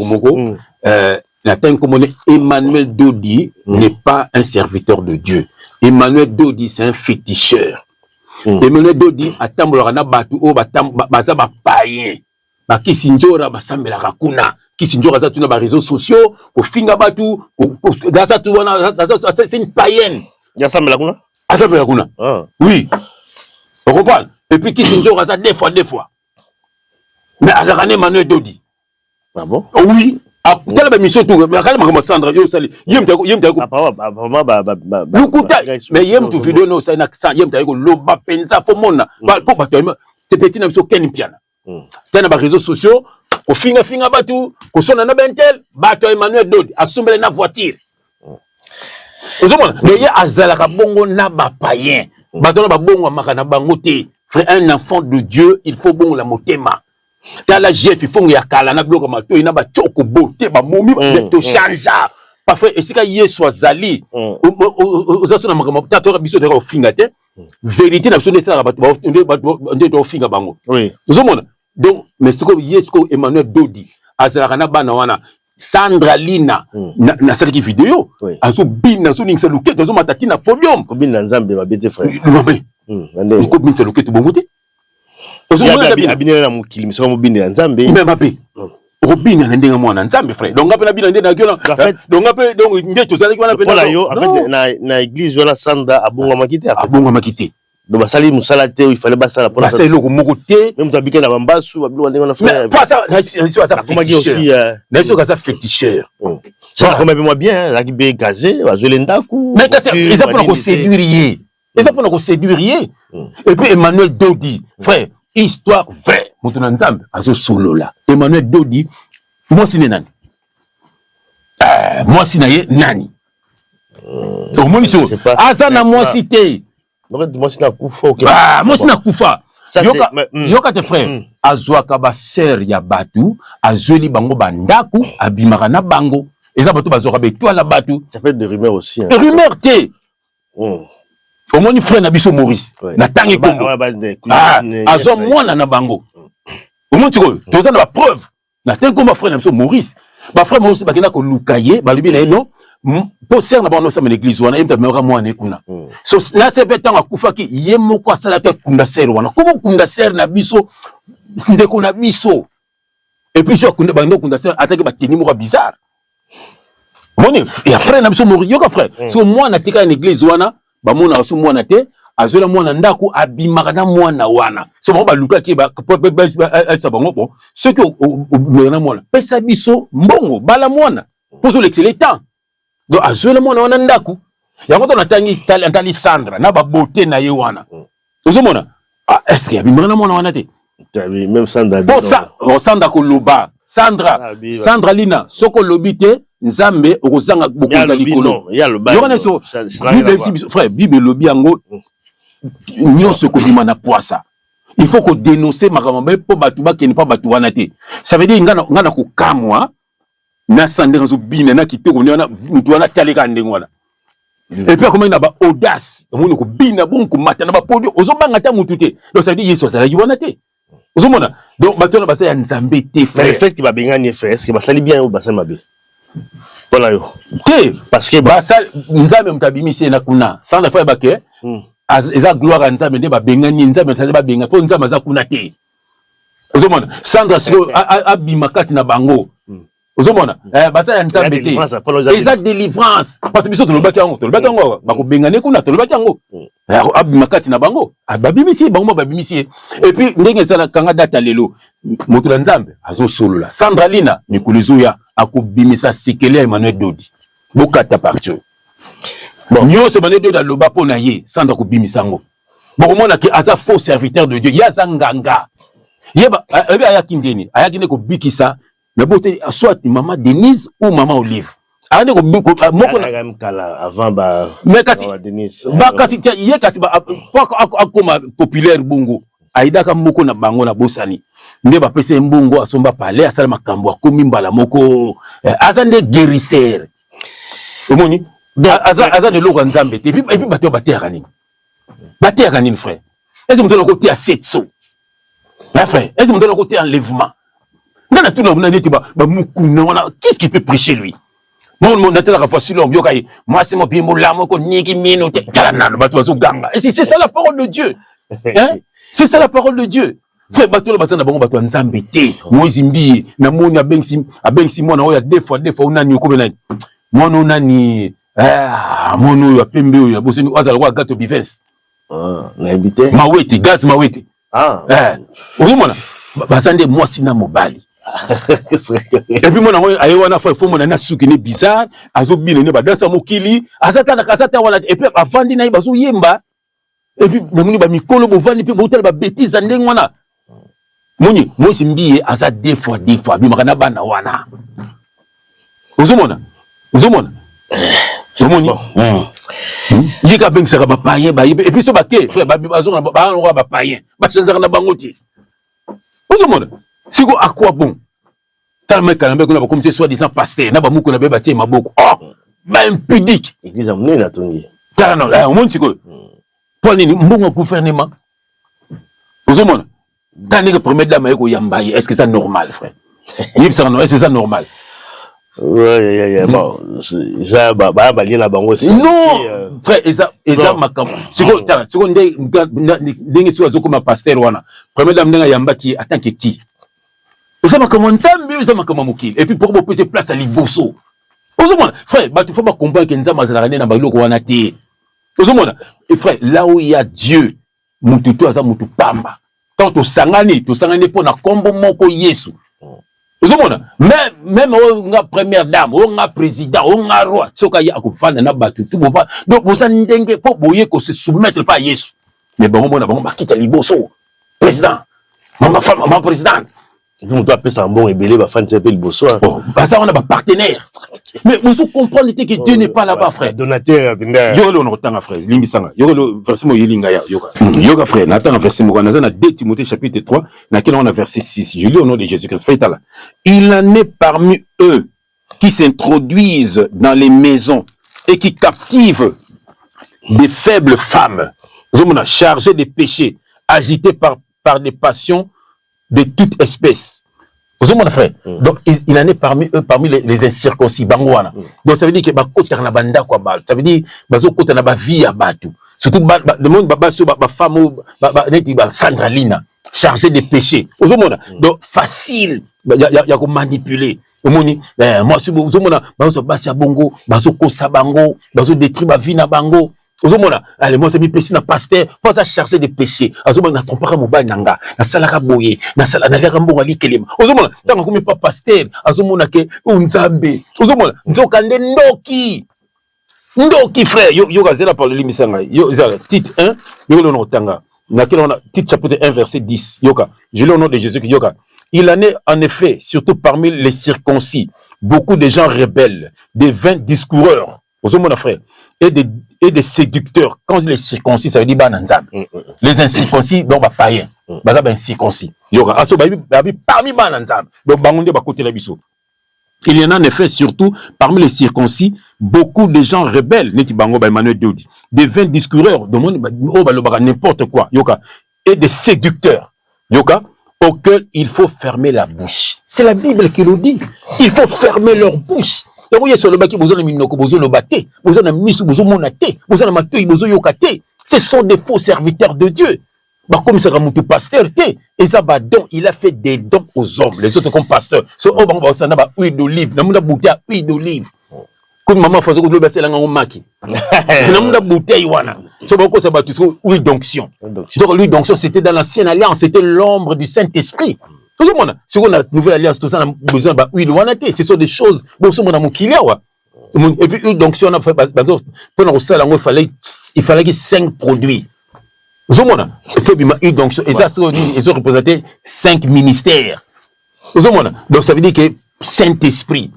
moko la tête comme Emmanuel Dodi n'est pas un serviteur de Dieu. Emmanuel Dodi c'est un féticheur. Emmanuel Dodi atambola na batu o baza ba païen. Kisinjora basambela kakuna Kisinjora za tuna ba réseaux sociaux ko finga batu gaza tu wana c'est une païenne ya sambela kuna asambela kuna oui on comprend et puis Kisinjora za deux fois mais azakane Emmanuel Dodi bon oui tala ba mission tout mais kala makama Sandra yo sali yem ta mais yem tu vidéo no ça na yem ta ko loba penza fo mona po bato te petit na biso ken piana tena ba réseaux sociaux ko finga batu ko sona na bentel bato Emmanuel Dodi asumbele na voiture ozomona mais ya azalaka bongo na ba païen bato na ba bongo makana bango te frère un enfant de Dieu il faut bongo la motema tala chef il faut ya kala na bloka mato ina ba choko bote ba momi to changea parfois esika Yesu azali ozasona makama tato biso de ko finga te vérité na biso de ça bato to finga bango oui ozomona donc mais ce que Yesko Emmanuel Dodi azalaka na bana wana Sandra Lina na saliki vidéo azo bina zo ningisa luketo azo matati na podium ko bina nzambe ba bete frère non ko bina luketo bongote ozo mona abina na mukili miso mo bina nzambe mais mabe robina na ndenga mwana nzambe frère donc ngape na bina ndena kiola donc ngape donc ndeto zalaki wana pena yo en fait na église wala Sanda abonga makité donc basali musala te il fallait basala pour basali loko moko te même tabika na bambasu babilo ndenge na frère pas ça ça aussi na biso ça féticheur ça comme moi bien la qui be gazé bazolenda ku mais ça pour ko séduire ça pour ko séduire et puis Emmanuel Dodi frère histoire vraie mutu na nzambe azo solo là Emmanuel Dodi moi sine nani moi sinaye nani au moins so azana moi cité moi sina kufa moi sina kufa yoka te frère azwaka ba sœur ya batu azweli bango bandaku abimaka na bango eza bato bazwaka betwa la batu ça fait des rumeurs aussi rumeur te au moins frère na biso Maurice na tangi kombo azo mwana na bango au moins tu vois toza na ba preuve na tangi kombo frère na biso Maurice ba frère Maurice bakina ko lukaye balibi na non pour ser na bano sa l'église wana imta mera mwana kuna so na se betant akufaki ye moko asala te kunda ser wana komo kunda ser na biso ndeko na biso et puis je kunda bando kunda ser ataki ba teni moko bizarre moni ya frère na biso mori yoka frère so mwana tika na église wana ba mona so mwana te azola mwana ndako abimaka na mwana wana so bango baluka ki sa bango bon ceux qui na mwana pesa biso mbongo bala mwana pozo l'excellent temps donc azola mwana wana ndako yango to natangi antali Sandra na ba beauté na ye wana ozomona est-ce que abimaka na mwana wana te même Sandra Sandra koloba Sandra Lina soko lobite nzambe okozanga bokonza likolo frère bible lobi yango nyonso kobima na poisa il faut ko dénoncer makambo po batu bakeni pa batu wana te ça veut dire ngana ko kamwa na Sandra zo bina na kitoko ni wana mutu wana taleka ndengo wana et puis comment na ba audace omoni ko bina bon ko mata na ba podio ozobanga ta mutu te donc ça veut dire yeso ça la wana te ozomona donc bato na basa ya nzambe te frère effect ba bengani frère est-ce que basali bien ou basali mabe voilà yo te parce que basali nzambe mutabimisi na kuna sans la fois bake eza gloire à nzambe nde ba bengani nzambe tsaze ba benga po nzambe za kuna te ozomona Sandra siko abima kati na bango ozomona basa ya nzambe te eza délivrance parce que biso tolobaki yango bako bengane kuna tolobaki yango abima kati na bango babimisi bango babimisi et puis ndenge sala kanga data lelo moto la nzambe azo solola Sandra Lina mikulizuya akobimisa sikele Emmanuel Dodi bokata partir bon nyonso Emmanuel Dodi aloba po na ye Sandra kobimisa ngo bokomona ke aza faux serviteur de Dieu yaza nganga yeba ayaki ndeni ayaki ne ko bikisa mais bon soit maman Denise ou maman Olive ane ko moko na kala avant ba mais kasi ba kasi ye kasi ba akoma populaire bongo aida ka moko na bango na bosani nde ba pese mbongo asomba pale asala makambo akomi mbala moko azande guérisseur omoni aza de loko nzambe te et puis bato batera nini frère est-ce que vous côté à 700 frère est-ce que vous côté enlèvement nana tout na neti ba mukuna wana qu'est-ce qu'il peut prêcher lui mon natela ka facile on bioka moi c'est mon bimbo la moko niki mino te kala nana bato bazo ganga et c'est ça la parole de Dieu hein c'est ça la parole de Dieu frère bato la bazana bango bato nzambe te Moïse mbi na moni abensi mwana oya deux fois unani ko bena mwana nani mono ya pembe ya boseni azala kwa gato bivens na habité mawete gaz mawete ozomona bazande moi sina mobali et puis mon amour ayo wana faut mon na suki ne bizarre azobine ne badansa mokili azata wana et puis avandi na bazo yemba et puis na moni ba mikolo bovandi pe botala ba bêtise ndenge wana moni moi simbiye aza deux fois bimaka na bana wana ozomona omoni yika bengisa ba païen ba et puis so ba ke frère ba bazo ba païen ba chanza na bangoti ozomona siko à quoi bon tellement kalambe kuna comme c'est soi-disant pasteur na ba muko na be batie maboko ba impudique église amné na tongi tala non on monte siko pour nini mbongo gouvernement ozomona tani que premier dame ko yambaye est-ce que ça normal frère yib ça non est-ce que ça normal ouais bon ça ba lien na bango aussi non frère eza makam siko tala siko ndenge siko azokoma pasteur wana premier dame ndenga yambaki attend que qui eza makam nzambe eza makam mokili et puis pour que vous place à liboso ozomona frère ba tu faut pas comprendre que nzambe azala na biloko wana te ozomona et frère là où il y a Dieu mutu to aza mutu pamba tant to sangani pour na kombo moko Yesu ozomona même nga première dame nga président nga roi soka ya akufana na batu tout bova donc bosa ndenge po boye ko se soumettre pas Yesu mais bon mona bango bakita liboso président maman présidente donc toi appeler ça bon ébélé ba fan s'appelle liboso ça on a ba partenaire mais vous comprenez que Dieu n'est pas là-bas frère donateur yo le notanga frère limbisanga yo le verset mo yelinga ya yoka frère natanga verset mo kana na 2 Timothée chapitre 3 na quel on a verset 6 je lis au nom de Jésus-Christ fait là il en est parmi eux qui s'introduisent dans les maisons et qui captivent des faibles femmes chargées de péchés agitées par des passions de toute espèce. Vous mon frère. Donc il en est parmi eux, parmi les incirconcis bangwana. Donc ça veut dire que ba kota na banda kwa ba. Ça veut dire bazo kota na ba vie ya batu. Surtout le monde ba femme neti ba Sandra Lina chargée de péchés. Vous mon donc facile ya ko manipuler. Omoni moi si vous mona bazo basi ya bongo, bazo kosa bango, bazo détruire ba vie na bango. Ozomona, allez, moi, c'est mi péché na pasteur, pas à charger de péché. Ozomona, na trompera mobile nanga, na salaka boye, na salaka na lera ali kelema. Ozomona, tant qu'on pas pasteur, ozomona ke unzambe. Ozomona, nzokande ndoki. Ndoki frère, yo gazela par le limisanga. Yo zala titre 1, yo le notanga. Na quel on a titre chapitre 1 verset 10. Yoka, je lis au nom de Jésus yoka. Il en est en effet, surtout parmi les circoncis, beaucoup de gens rebelles, des vains discoureurs. Ozomona frère, et des séducteurs. Quand les circoncis, ça veut dire bananzam. Les incirconcis, donc païens. Baza ben circoncis. Yoka, aso parmi bananzam. Donc bangonde ba côté la biso. Il y en a en effet, surtout parmi les circoncis, beaucoup de gens rebelles, neti bango ba Emmanuel Dodi, des vains discoureurs, de monde n'importe quoi, yoka, et des séducteurs, yoka, auxquels il faut fermer la bouche. C'est la Bible qui nous dit. Il faut fermer leur bouche. Donc, vous sur le baki, vous avez minoko, vous avez le baté, vous avez mis, vous avez monaté, vous avez matouille, vous avez yokate. Ce sont des faux serviteurs de Dieu. Bah, comme c'est un pasteur, et ça, bah, donc, il a fait des dons aux hommes, les autres comme pasteurs. So, oh, bah, ça n'a pas huile d'olive, n'a pas bouteille à huile d'olive. Comme maman faisait que le bassin là, on maki. N'a pas bouteille, wana. So, bah, ça va tout huile d'onction. Donc, l'huile d'onction, c'était dans l'ancienne alliance, c'était l'ombre du Saint-Esprit. Tout le monde, si on a une nouvelle alliance, tout ça, on a besoin d'huile wana. Ce sont des choses, bon, ce monde a mon kilia, wa. Et puis, huile d'onction, on a fait, pendant au salon, il fallait que 5 produits. Zomona, et ça, ils ont représenté 5 ministères. Zomona, donc ça veut dire que Saint-Esprit,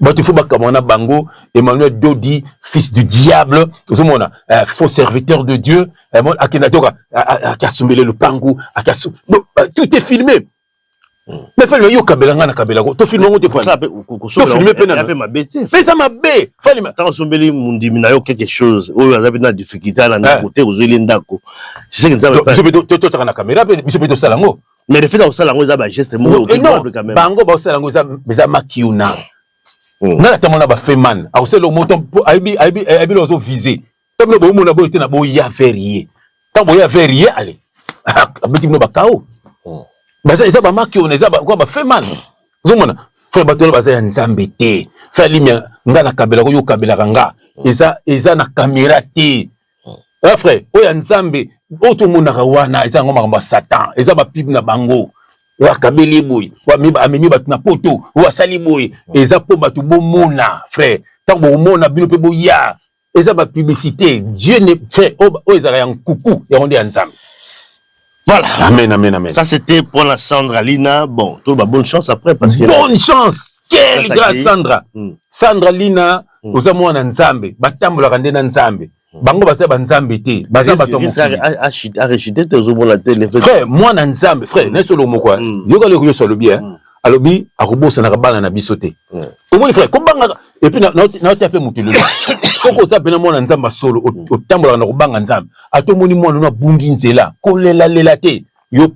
il faut que on a Bango, Emmanuel Dodi, fils du diable, Zomona, faux serviteur de Dieu, le Pango, tout est filmé. Mais fais le yo kabelanga na kabelako to filmer te point to filmer pe na ma bête fais ça ma bé fais le tant sombeli mundimi na yo quelque chose oyo azabi na difficulté na côté ozeli ndako c'est ce que je peux to na caméra je peux to salango mais le fait de salango za ba geste mo quand même bango ba salango za makiuna na ta mona ba fait man a oselo moto aibi lozo viser comme le bo mona bo na bo ya verrier tant bo ya verrier allez abiti no ba kao baza eza ba marque on eza ba quoi ba fait mal zomona frère batolo baza ya nzambe te fa limia nga na kabela ko yo kabela nga eza na caméra te frère o ya nzambe o to mona wana eza ngoma ba satan eza ba pib na bango ya kabeli boy wa mi amemi bat na poto wa sali boy eza po batu bo mona frère tant bo mona bino pe bo ya eza ba publicité Dieu ne fait o eza ya nkuku ya onde ya nzambe. Voilà. Amen, amen, amen. Ça, c'était pour la Sandra Lina. Bon, tout va bonne chance après. Parce que bonne chance! Quelle grâce, Sandra! Sandra Lina, aux amours en Nzambe, Batambola Rande Nzambe. Bango basa banzambe te, basa bato mokili. A rejeté tes hommes la télé. Frère, moi na Nzambe, frère, n'est solo moko. Yoka le kuyo solo bien. Alobi akobosa na kabana na bisote. Au moins frère, kobanga et puis na tape mutulu. Koko za pena mwana Nzamba solo o tambola na kobanga Nzambe. Ato moni mwana na bungi nzela, kolela lela te. Yo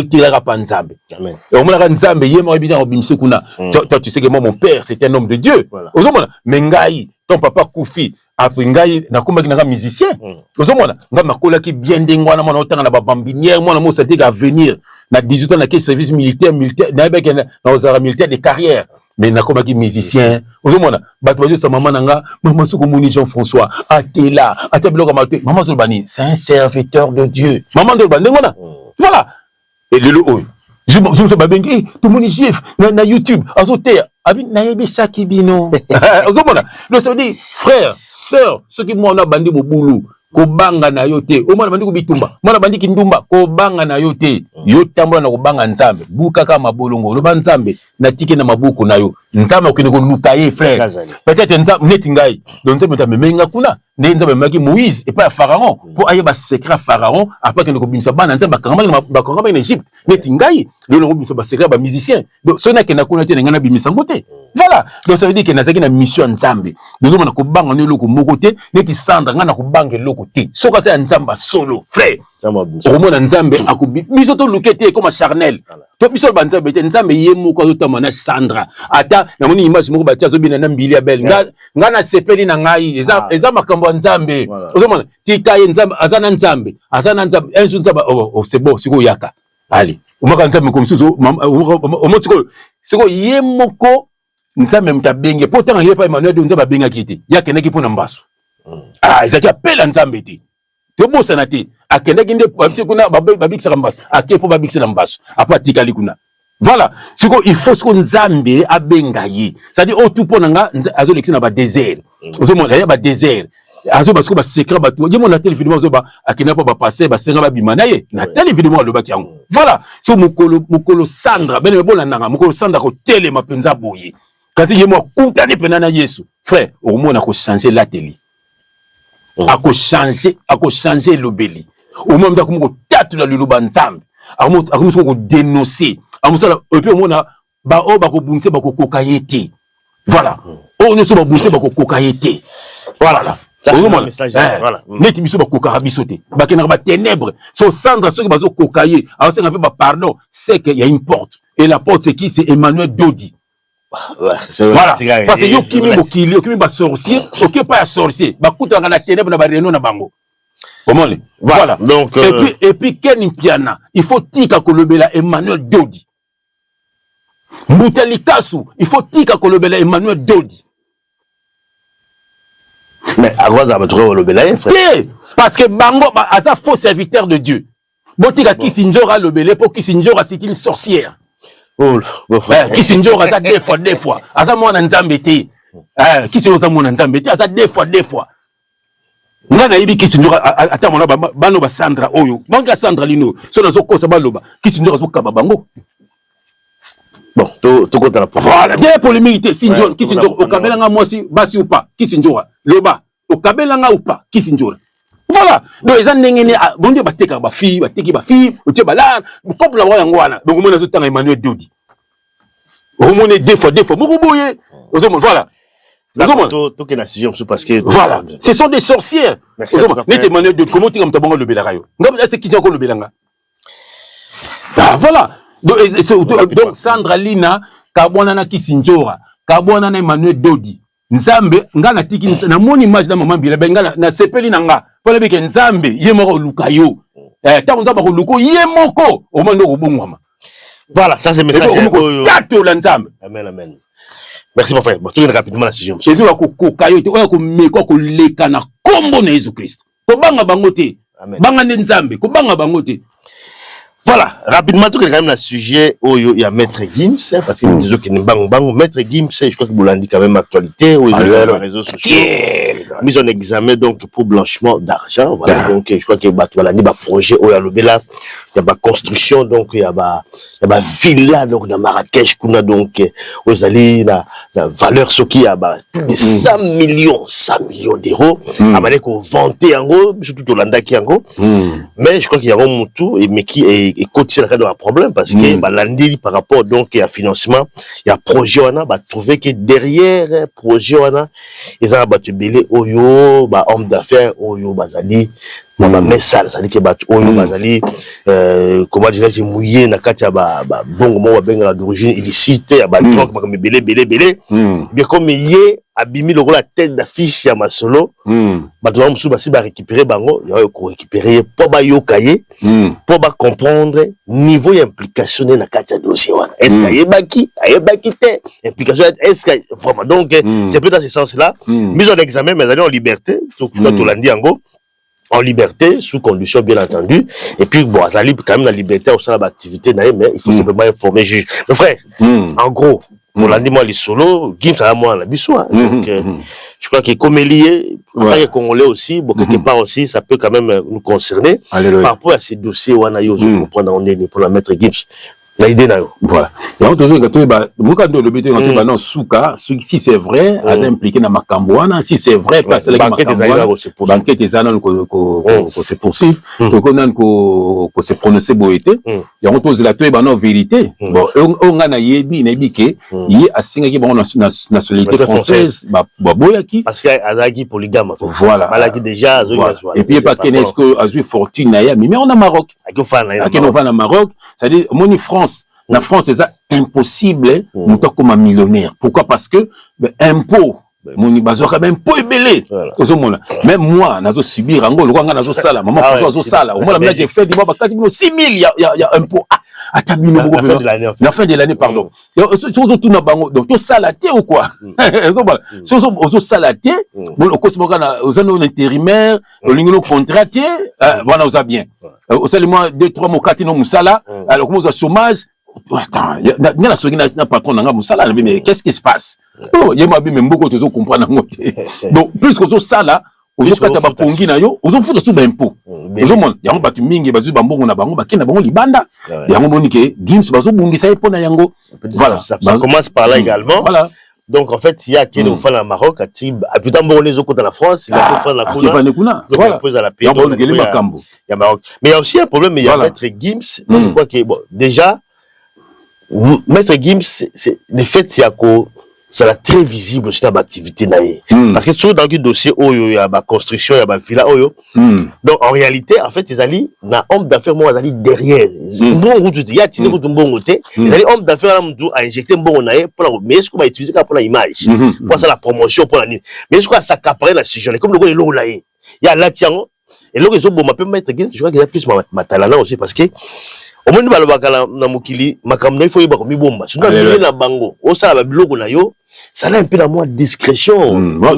tirera pa Nzambe. Amen. Et au moins la Nzambe yema bidira obimse kuna. Toi tu sais que moi mon père c'était un homme de Dieu. Ozomona, mengai ton papa Koufi après ngai na komaki na musicien. Ozomona, nga makola ki bien dengwana mwana otanga na ba bambinière mwana mo sa à venir. Na 18 ans na service militaire na beka na ozara militaire de carrière. Mais na komaki musicien. Ozomona, bato bazo sa maman nanga, maman soko moni Jean-François, atela, atabloka maté. Maman Zolbani, c'est un serviteur de Dieu. Maman Zolbani ngona. Voilà. Et le oyo. Je me babengi, tout le monde juif na YouTube, azoter, abi na yebi saki bino. Ozomona. Donc ça veut dire frère, sœur, ceux qui moi na bandi boboulou. Kobanga na yote o mwana bandi kubitumba mwana bandi kindumba kobanga na yote yo tambola na kobanga Nzambe buka kama bolongo loba Nzambe na tike na mabuku na yo Nzambe okene ko luka ye frère peut-être Nzambe neti ngai donc Nzambe ta memenga kuna ne Nzambe maki Moïse et pas Pharaon pour ayeba secret Pharaon après que ko bimisa bana Nzambe bakanga en Égypte neti ngai le ko bimisa ba secret ba musicien donc sona ke na kuna te ngana bimisa ngote voilà donc ça veut dire que nazaki na mission Nzambe nous on na kobanga ne loko moko te neti Sandra ngana kobanga loko te soka sa Nzamba solo frère Romona Nzambe akubi biso to lukete comme charnel to biso ba Nzambe te Nzambe yemu ko to mana Sandra ata na moni image moko ba tia zo bina na mbili ya bel ngana sepeli na ngai eza makambo Nzambe ozomona tikaye Nzambe azana Nzambe un jour Nzambe c'est bon siko yaka allez umaka Nzambe comme suzo omotiko siko yemoko Nzambe mtabenge pourtant il pas Emmanuel Nzambe benga kiti yake neki pona mbaso Ah, ils appellent Nzambe te. Tu bon sanate. Akende kinde babisi kuna babiksi rambaso. Ake po babiksi rambaso. Apa tikali kuna. Voilà. C'est quoi il faut ce qu'on Nzambe abengaye. C'est-à-dire au tout ponanga azo lexina ba désert. Ozo mona ya ba désert. Azo parce que ba secret ba tout. Yemo na tel évidemment zo ba akena pa ba passer ba senga ba bimana ye. Na tel évidemment le ba kiango. Voilà. So mukolo Sandra ben me bona nanga mukolo Sandra ko tele mapenza boye. Kasi yemo kutani penana Yesu. Frère, au moins on a changer l'atelier. A changer l'obéli. Au moins on a tatu la luluba nzambe. A ko dénoncer. A musala et puis on a ba o ba ko bunse ba ko kokayete. Voilà. On ne so ba bunse ba ko kokayete. Voilà. Ça c'est un message. Voilà. Neti biso ba kokara bisote. Ba kenaka ba ténèbres. So Sandra ceux qui bazo kokaye. A on ba pardon, c'est qu'il y a une porte. Et la porte c'est qui? C'est Emmanuel Dodi. Ouais, voilà. Parce que yo kimi mokili, yo kimi ba sorcier, ok pas un sorcier. Ba kuta na ténèbres na ba réunion na bango. Comment les? Voilà. Donc et puis Ken Piana, il faut tika kolobela Emmanuel Dodi. Mbutali Kasu, il faut tika kolobela Emmanuel Dodi. Mais à quoi ça va trouver kolobela frère? Parce que bango asa faux serviteur de Dieu. Botika Kisinjora lobele pour Kisinjora c'est une sorcière. Kisinjora ça deux fois. Asa mwana nzambe te. Kisinjora mwana nzambe te, asa deux fois. Ngana yibi Kisinjora ata mwana bano ba Sandra oyo. Manga Sandra lino, so nazo kosa baloba. Kisinjora zo kaba bango. Bon, tout compte à la polémique. Voilà, bien polémique Kisinjora, Kisinjora au kabelanga mwasi basi ou pas, Kisinjora. Loba, au kabelanga ou pas, Kisinjora. Voilà. Donc les annengene bon Dieu bateka ba fille, bateki ba fille, o tie bala, peuple la wa ngwana. Donc on a zo tanga Emmanuel Dodi. On monnaie deux fois, beaucoup boyer. Voilà. Tout que la décision parce que voilà. Ce sont des sorcières. Nete Emmanuel Dodi, comment tu comme tabanga le belarayo. Ngam c'est qui encore le belanga. Ah voilà. Donc Sandra Lina, kabwana na Kisinjora, kabwana na Emmanuel Dodi. Nzambe ngana tiki na mon image na maman bila benga na sepeli nanga. Pona beke Nzambe yemoko lukayo. Ta Nzamba ko luko yemoko o mando ko bungwama. Voilà, ça c'est message. Amen, amen. Merci mon frère. Bon, tout rapidement la décision. C'est tout ko kokayo te o ko meko ko leka na kombo na Jésus Christ. Ko banga bango te. Banga ne Nzambe, ko banga bango te. Voilà, rapidement, tout quand même le sujet où il y a Maître Gims, parce que disons qu'il est Maître Gims, je crois que vous l'avez dit quand même actualité, où il y a les réseaux sociaux, mis en examen donc pour blanchiment d'argent, voilà, donc je crois qu'il y a un projet où il y a le Bela, il y a la construction, donc il y a la villa donc dans Marrakech, donc où ils allaient la valeur ce qui a plus de 100 millions d'euros, à manière qu'on vantait en gros, surtout au Landa qui en gros, mais je crois qu'il y a un moutou mais qui est continue dans un problème parce que l'andi par rapport donc à financement, il y a projet on a trouvé que derrière projet on a ils ont battu belé oyo homme d'affaires oyo bazali mama message ça dit que battu oyo bazali comment dirais-je mouillé na kati ya bongo mo benga d'origine illicite ya drogue comme belé bien comme yé abimi le la tête d'affiche ya masolo bato musu basi ba récupérer bango ya ko récupérer pour ba yokaye pour ba comprendre niveau implication na kati ya dossier wana est-ce que ayebaki te implication est-ce que vraiment donc c'est peu dans ce sens là mise en examen mais aller en liberté tout landi yango en liberté sous condition bien entendu et puis bon azali quand même la liberté au sein de l'activité mais il faut simplement informer juge mais frère en gros pour l'andi moi les solo Gims à moi la biso donc je crois que comme lié les Congolais aussi bon quelque part aussi ça peut quand même nous concerner par rapport à ces dossiers où on a eu comprendre on est pour la mettre Gims la idée là voilà et on toujours que bah moi quand le bété on va non souka si c'est vrai à impliqué dans makamboana si c'est vrai parce que banquet des années qu'on se poursuit donc on a qu'on se prononcer boité et on pose la toi non vérité bon on a yebi nebike yi asinga ki bon nationalité française bah boyaki parce que azaki polygame voilà malaki déjà et puis pas qu'est-ce azui fortune na mais on a Maroc à Maroc c'est-à-dire moni la France c'est impossible nous comme un millionnaire pourquoi parce que impôt moni bazo quand même impôt belé même moi nazo subir ngo le nga nazo sala maman François nazo sala au moins j'ai fait dis moi 4 000 6 000 il y a impôt atabino la fin de l'année, en fait. La fin de l'année, pardon. Sozo tout na bango, donc to salaté ou quoi? Sozo salaté, bon, au cosmogana, aux années intérimaires, au lingono contraté, voilà, on a bien. Au seulement 2-3 mois, 4 mois, musala, alors comment on a chômage? Attends, il y a la soirée n'a pas trop d'anga musala, mais qu'est-ce qui se passe? Il y a même beaucoup de gens qui comprennent. Donc, plus que ça là, aux autres kata bapongi na yo, aux autres foutent sous d'impôt. Aux autres, il y a un batu mingi, bazu bambongo na bango, bakina bango libanda. Il y a un moni que Gims bazu bungi sa epona yango. Voilà, ça commence par là également. Voilà. Donc en fait, il y a qui nous fait au Maroc, à Tib, à plus tard on les autres dans la France, il y a fait la Kuna. Voilà. Il y a Maroc. Mais il y a aussi un problème, il y a Maître Gims. Moi je crois que bon, déjà Maître Gims, c'est le fait c'est que ça l'a très visible aussi dans l'activité naïe. Parce que toujours dans le dossier il y a la construction, il y a la villa donc en réalité en fait ils allaient na homme d'affaires moi ils allaient derrière. Bon route il y a tenu route bon côté, ils allaient homme d'affaires à injecter bon naïe pour mais est-ce qu'on va utiliser pour l'image, pour ça la promotion pour la nuit. Mais est-ce qu'on s'accaparer la sujet comme le gros là il y a là tiens et là ils ont bon m'appelle Maître Gims, je crois qu'il y a plus ma talent aussi parce que au moins balobaka na mukili makamno il faut yeba komi bomba sinon na bango o sala ba biloko na yo ça a un peu la moins discrétion moi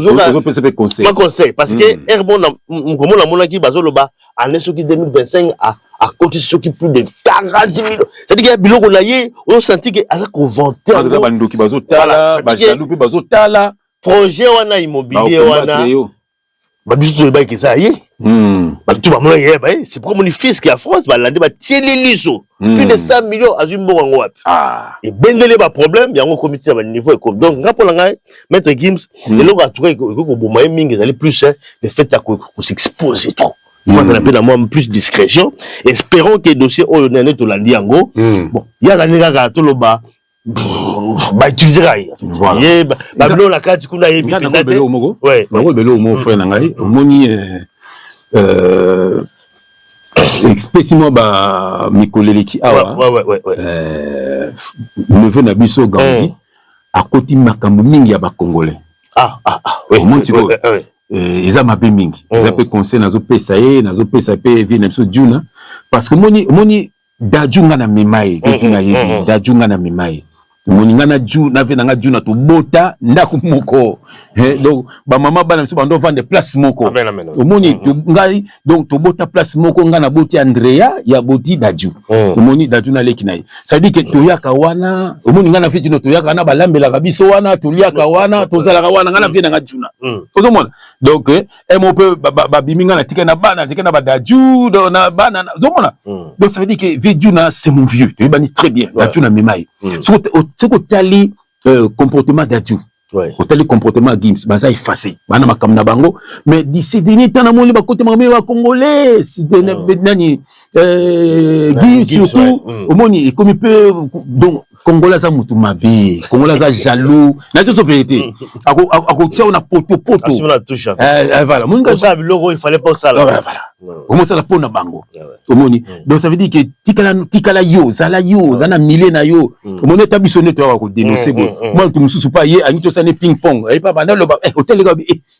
conseil parce que herbon comme la monaki bazoloba année soki 2025 à côté soki plus de 40 000 c'est dire biloko na ye on senti que à ko vanter ba ndoki bazotala ba jaloupi bazotala projet wana immobilier wana ba biso ba ki ça y tout le monde c'est pour mon fils qui est en France ba lande ba tieli liso plus de 100 millions à une bonne wapi et bendele ba problème il y a un comité à niveau économique donc ngapola ngai Maître Gims et là on trouvé que bon moyen mingi aller plus le fait à s'exposer trop il faut ça appelle à moi plus discrétion espérons que dossier o nene to landi yango bon il y a la nega to loba ba utiliser rai voilà ba blo la carte kuna yebi belo mogo ouais belo mo frère ngai moni expressément ba mikoleleki awa neveu na biso Gandhi a côté makambo mingi ya ba congolais oui mon tiko ils a mabe mingi ils a pe conseil nazo pesa ye nazo pesa pe vie na biso djuna parce que moni dajunga na mimaye djuna yebi dajunga na mimaye moninga na ju na ve na ju na to bota ndako moko donc ba mama bana biso bando vendre place moko omoni to ngai donc to bota place moko nga na boti Andrea ya boti daju omoni daju na leki nayi ça dit que to yaka wana omoni nga na fiti no to yaka na balambela ka biso wana to liaka wana to zala ka wana nga na ve na juna ozomona donc mo pe ba biminga na tika na ba daju do na bana ozomona donc ça veut dire que vie juna c'est mon vieux to bani très bien daju na memai c'est que tali comportement d'Adjou. Au tali comportement Gims, baza effacé. Bana makam na bango, mais d'ici dernier temps na moni ba côté mamé wa congolais, c'était nani Gims surtout au moni comme il peut donc congolais za mutu mabe, congolais za jaloux. Na c'est vérité. Ako tia on a poto. La touche. Voilà, mon gars ça logo il fallait pas ça là. Voilà. Comment ça la pona bango omoni donc ça veut dire que tikala yo zala yo zana milena yo omoni établissement to ko dénoncer bon moi tout mususu pas ye anito ça ne ping pong et pas bana lo hôtel ga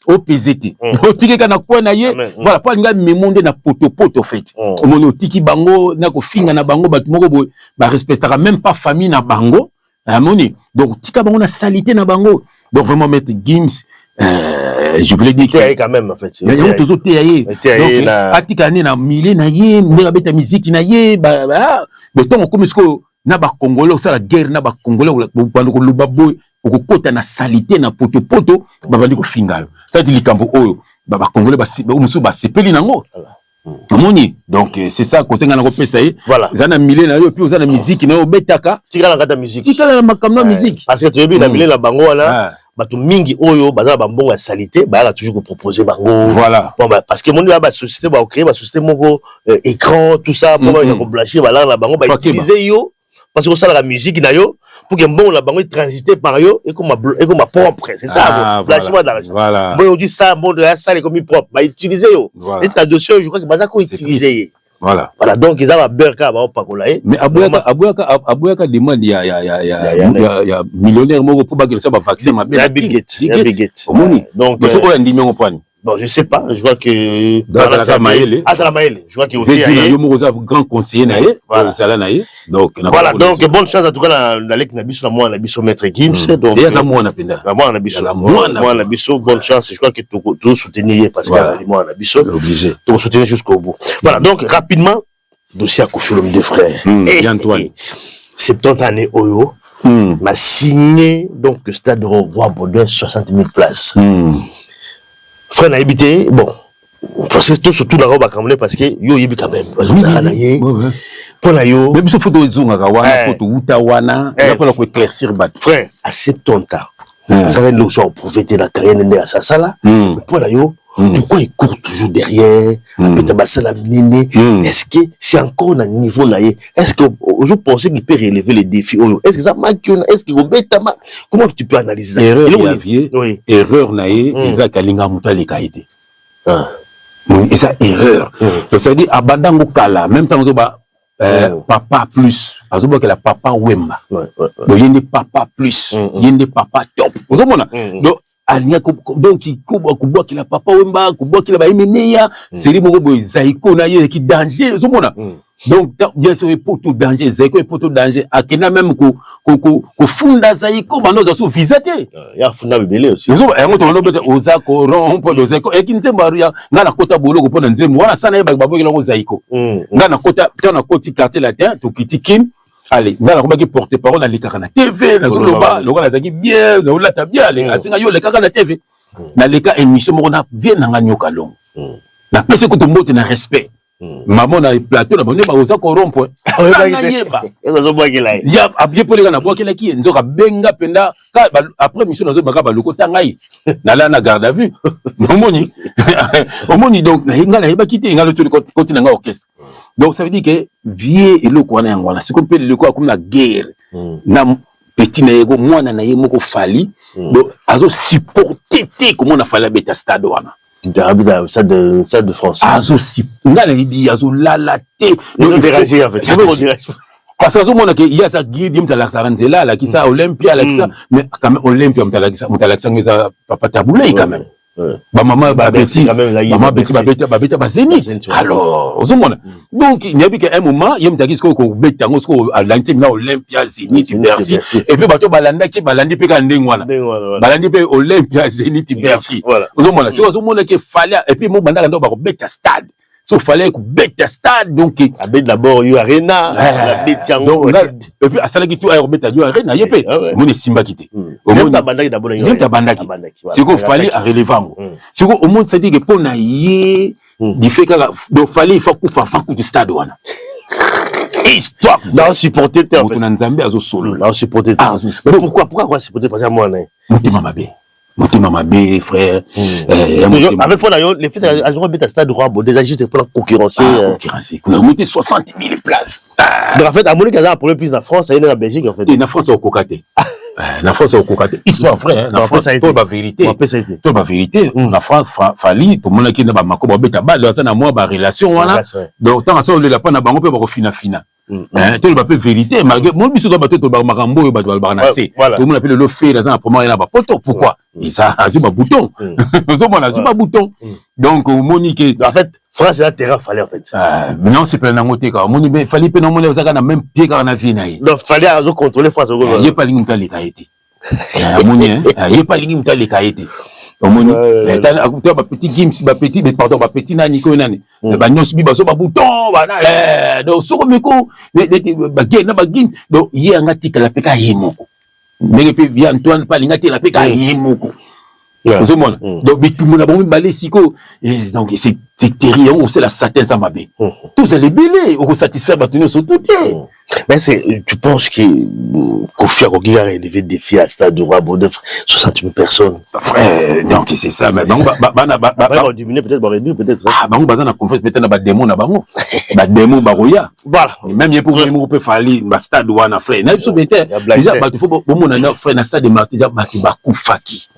o PZT o tiki kana kwa na ye voilà pas nga memonde na poto fait omoni otiki bango na ko finga na bango batu moko bo ba respectera même pas famille na bango amoni donc tika bango na salité na bango donc vraiment Maître Gims je voulais dire que quand même en fait il y a toujours TAE donc atikane na milé na ye ndeka beta musique na ye ba beton comme ce que na ba congolais ça la guerre na ba congolais bando ko luba boy ko kota na salité na poto ba bali ko finga tadi likambo oyo ba congolais ba musu ba sepeli nango omoni donc c'est ça ko senga na ko pesa ye zana milé na yo puis zana musique na yo betaka tikala ngata musique tikala makamno musique parce que tu yebi na milé na bango wala bato mingi oyo bazala ba mbongo ya salité ba toujours proposer bango voilà bon parce que mon ba société ba créer ba société moko écran tout ça pour ba ko blanchir ba la bango ba utiliser yo parce que ça la musique na yo pour que mbongo la bango transiter par yo et comme propre c'est ça blanchiment d'argent voilà bon on dit ça bon de la salle comme propre ba utiliser yo et la dossier je crois que bazako utiliser voilà donc ils ont berka ba pakola mais aboyaka demande ya millionnaire moko pour ba que ça ba vaccin ma bien Bill Gates omoni donc so oya ndimi ngo pani Bon, je sais pas, je vois que... Azala Maele. Je vois qu'il y a un grand conseiller naïe. Donc, voilà, donc bonne chance en tout cas dans l'équipe Nabiso, moi Nabiso maître Gims. Donc, il y a moi Napenda. Moi Nabiso, bonne chance. Je crois que tout soutenir Pascal moi Nabiso. Obligé. Tout soutenir jusqu'au bout. Voilà, donc rapidement, dossier à coucher l'homme de frères. Et Antoine. 70 années Oyo. M'a signé donc le stade de Roi Baudouin 60 000 places. Frère n'a habité, bon, parce que tout surtout la robe à Cameroun parce que yo yebi quand même. Pour la yo. Même si photo zonga kawana, photo utawana, là pour éclaircir bat. Frère, à 70 ans, ça va nous sont profiter la carrière de à ça là. Pour la yo. Pourquoi il court toujours derrière? Est-ce que c'est encore un niveau là? Est-ce que je pensais qu'il peut relever les défis? Est-ce que ça manque? Est-ce qu'il comment tu peux analyser ça? Erreur naïe, Isaac Kalinga Moutali Kaïté. Et ça, erreur. Ça veut dire, Abadango Kala, même temps, papa plus. Azoba que la papa Wemba. Donc, il y a des papa plus. Il y a des papa top. Vous savez, donc, donc il kuboa kila papa wemba kuboa kila ba imeneya seri moko boy zaiko na ye ki danger zomona donc bien sûr poto danger zaiko poto danger akena même ko funda zaiko banoza so visiter ya funda bibele aussi zo yango to lobe oza ko rompo do zaiko ekinzemba ya ngana kota boloko pona nzembo wana sana ye ba babokela ko zaiko ngana kota tana koti quartier latin to kitikin. Allez, on va porter parole dans les caractères TV, dans le bas, le roi a bien, dans la tabia, les caractères TV. Dans les cas émission, on a bien dans la kalong. La personne que tout le monde a respect. Maman a plateau, la bonne est aux corrompre. Il y a bien pour les gars, boire qui est, nous aura benga penda, après mission, nous aura le côté tangaï. N'a la garde à vue. Au moins, donc, n'a pas quitté, n'a le côté d'un orchestre. Donc ça veut dire que vieux et le quoi n'engwana c'est comme le quoi comme la guerre na petit na yego moi na yemo ko fali donc azo supporter comment on a fallu beta stade wana ça de France azo si ngala ibi azo lalaté donc déranger en fait parce que azo mona que il y a ça guide mtala saranzela la qui ça Olympia la qui ça mais quand même Olympia mtala ça papa taboulé quand même ba maman ba beti maman beti ba Zénith alors ozomona donc il n'y a plus qu'un moment yem taki ko beti ngo ko Atlantique na Olympia Zénith Bercy et puis bato balanda ki balandi pe ka ndengwana balandi pe Olympia Zénith Bercy ozomona c'est ozomona que fallait et puis mo banda ndo ba ko beti stade so fallait ko beti stade donc abet d'abord yo arena la beti ngo et puis asala ki tu a beti yo arena yepe mo ne simba kité même ta bandaki d'abord yo ta bandaki c'est qu'on fallait à relevango c'est qu'on au monde ça dit que pour na yé il fait que donc fallait il faut du stade wana histoire dans supporter en fait Nzambe azo solo dans supporter mais pourquoi supporter parce que moi Motema Mabé, frère. Avec pour les faits à bêta stade roi déjà juste pour concurrencer. On a monté 60 000 places. Donc en fait, à Monique a pour le plus la France, il y a la Belgique en fait. Et la France au cocaté. La France au cocaté. Histoire frère, la France c'est la vérité. Tout la vérité. La France fali tout le monde qui n'a pas makoba bêta balle ça na moi ba relation voilà. Donc tant ça on le pas na bango pe ba fina. Tout le papier vérité malgré mon biso doit battre tout le makambo ba barnacé. Tout le monde appelle le fait dans un premier na ba poto pourquoi? Et ça a un bouton. Un bouton. Donc, Monique. En fait, France, c'est la terrain, fallait en fait. Mais non, c'est plein d'angoté. Il fallait pas nommer les agents, même pied car on a vu. Donc, fallait contrôler France. Il n'y a pas de les caïtés. Il n'y a pas de les caïtés. Moni, petit Gims, pardon, petit nani, nani. Bouton, donc, sur le micro, donc, il y a un article à la PK Yemoko. Mais puis bien Antoine Palingati la peka yemoko. Donc tout le monde a bon balé siko et donc c'est terrible on c'est la satin ça m'a bien. Tous les belés on satisfaire battre sur tout. Mais c'est tu penses que Kofi Arogi a relevé des défis à stade de Roi Baudouin 60 000 personnes. Frère donc c'est ça mais donc va diminuer peut-être va réduire peut-être. Ah bango bazana confiance peut-être na ba démon na bango. Ba démon baroya. Voilà. Même il pour même peut fali ba stade wana frère. Na biso bete. Déjà ba faut bon na frère na stade de Martyr ba ki ba kufaki.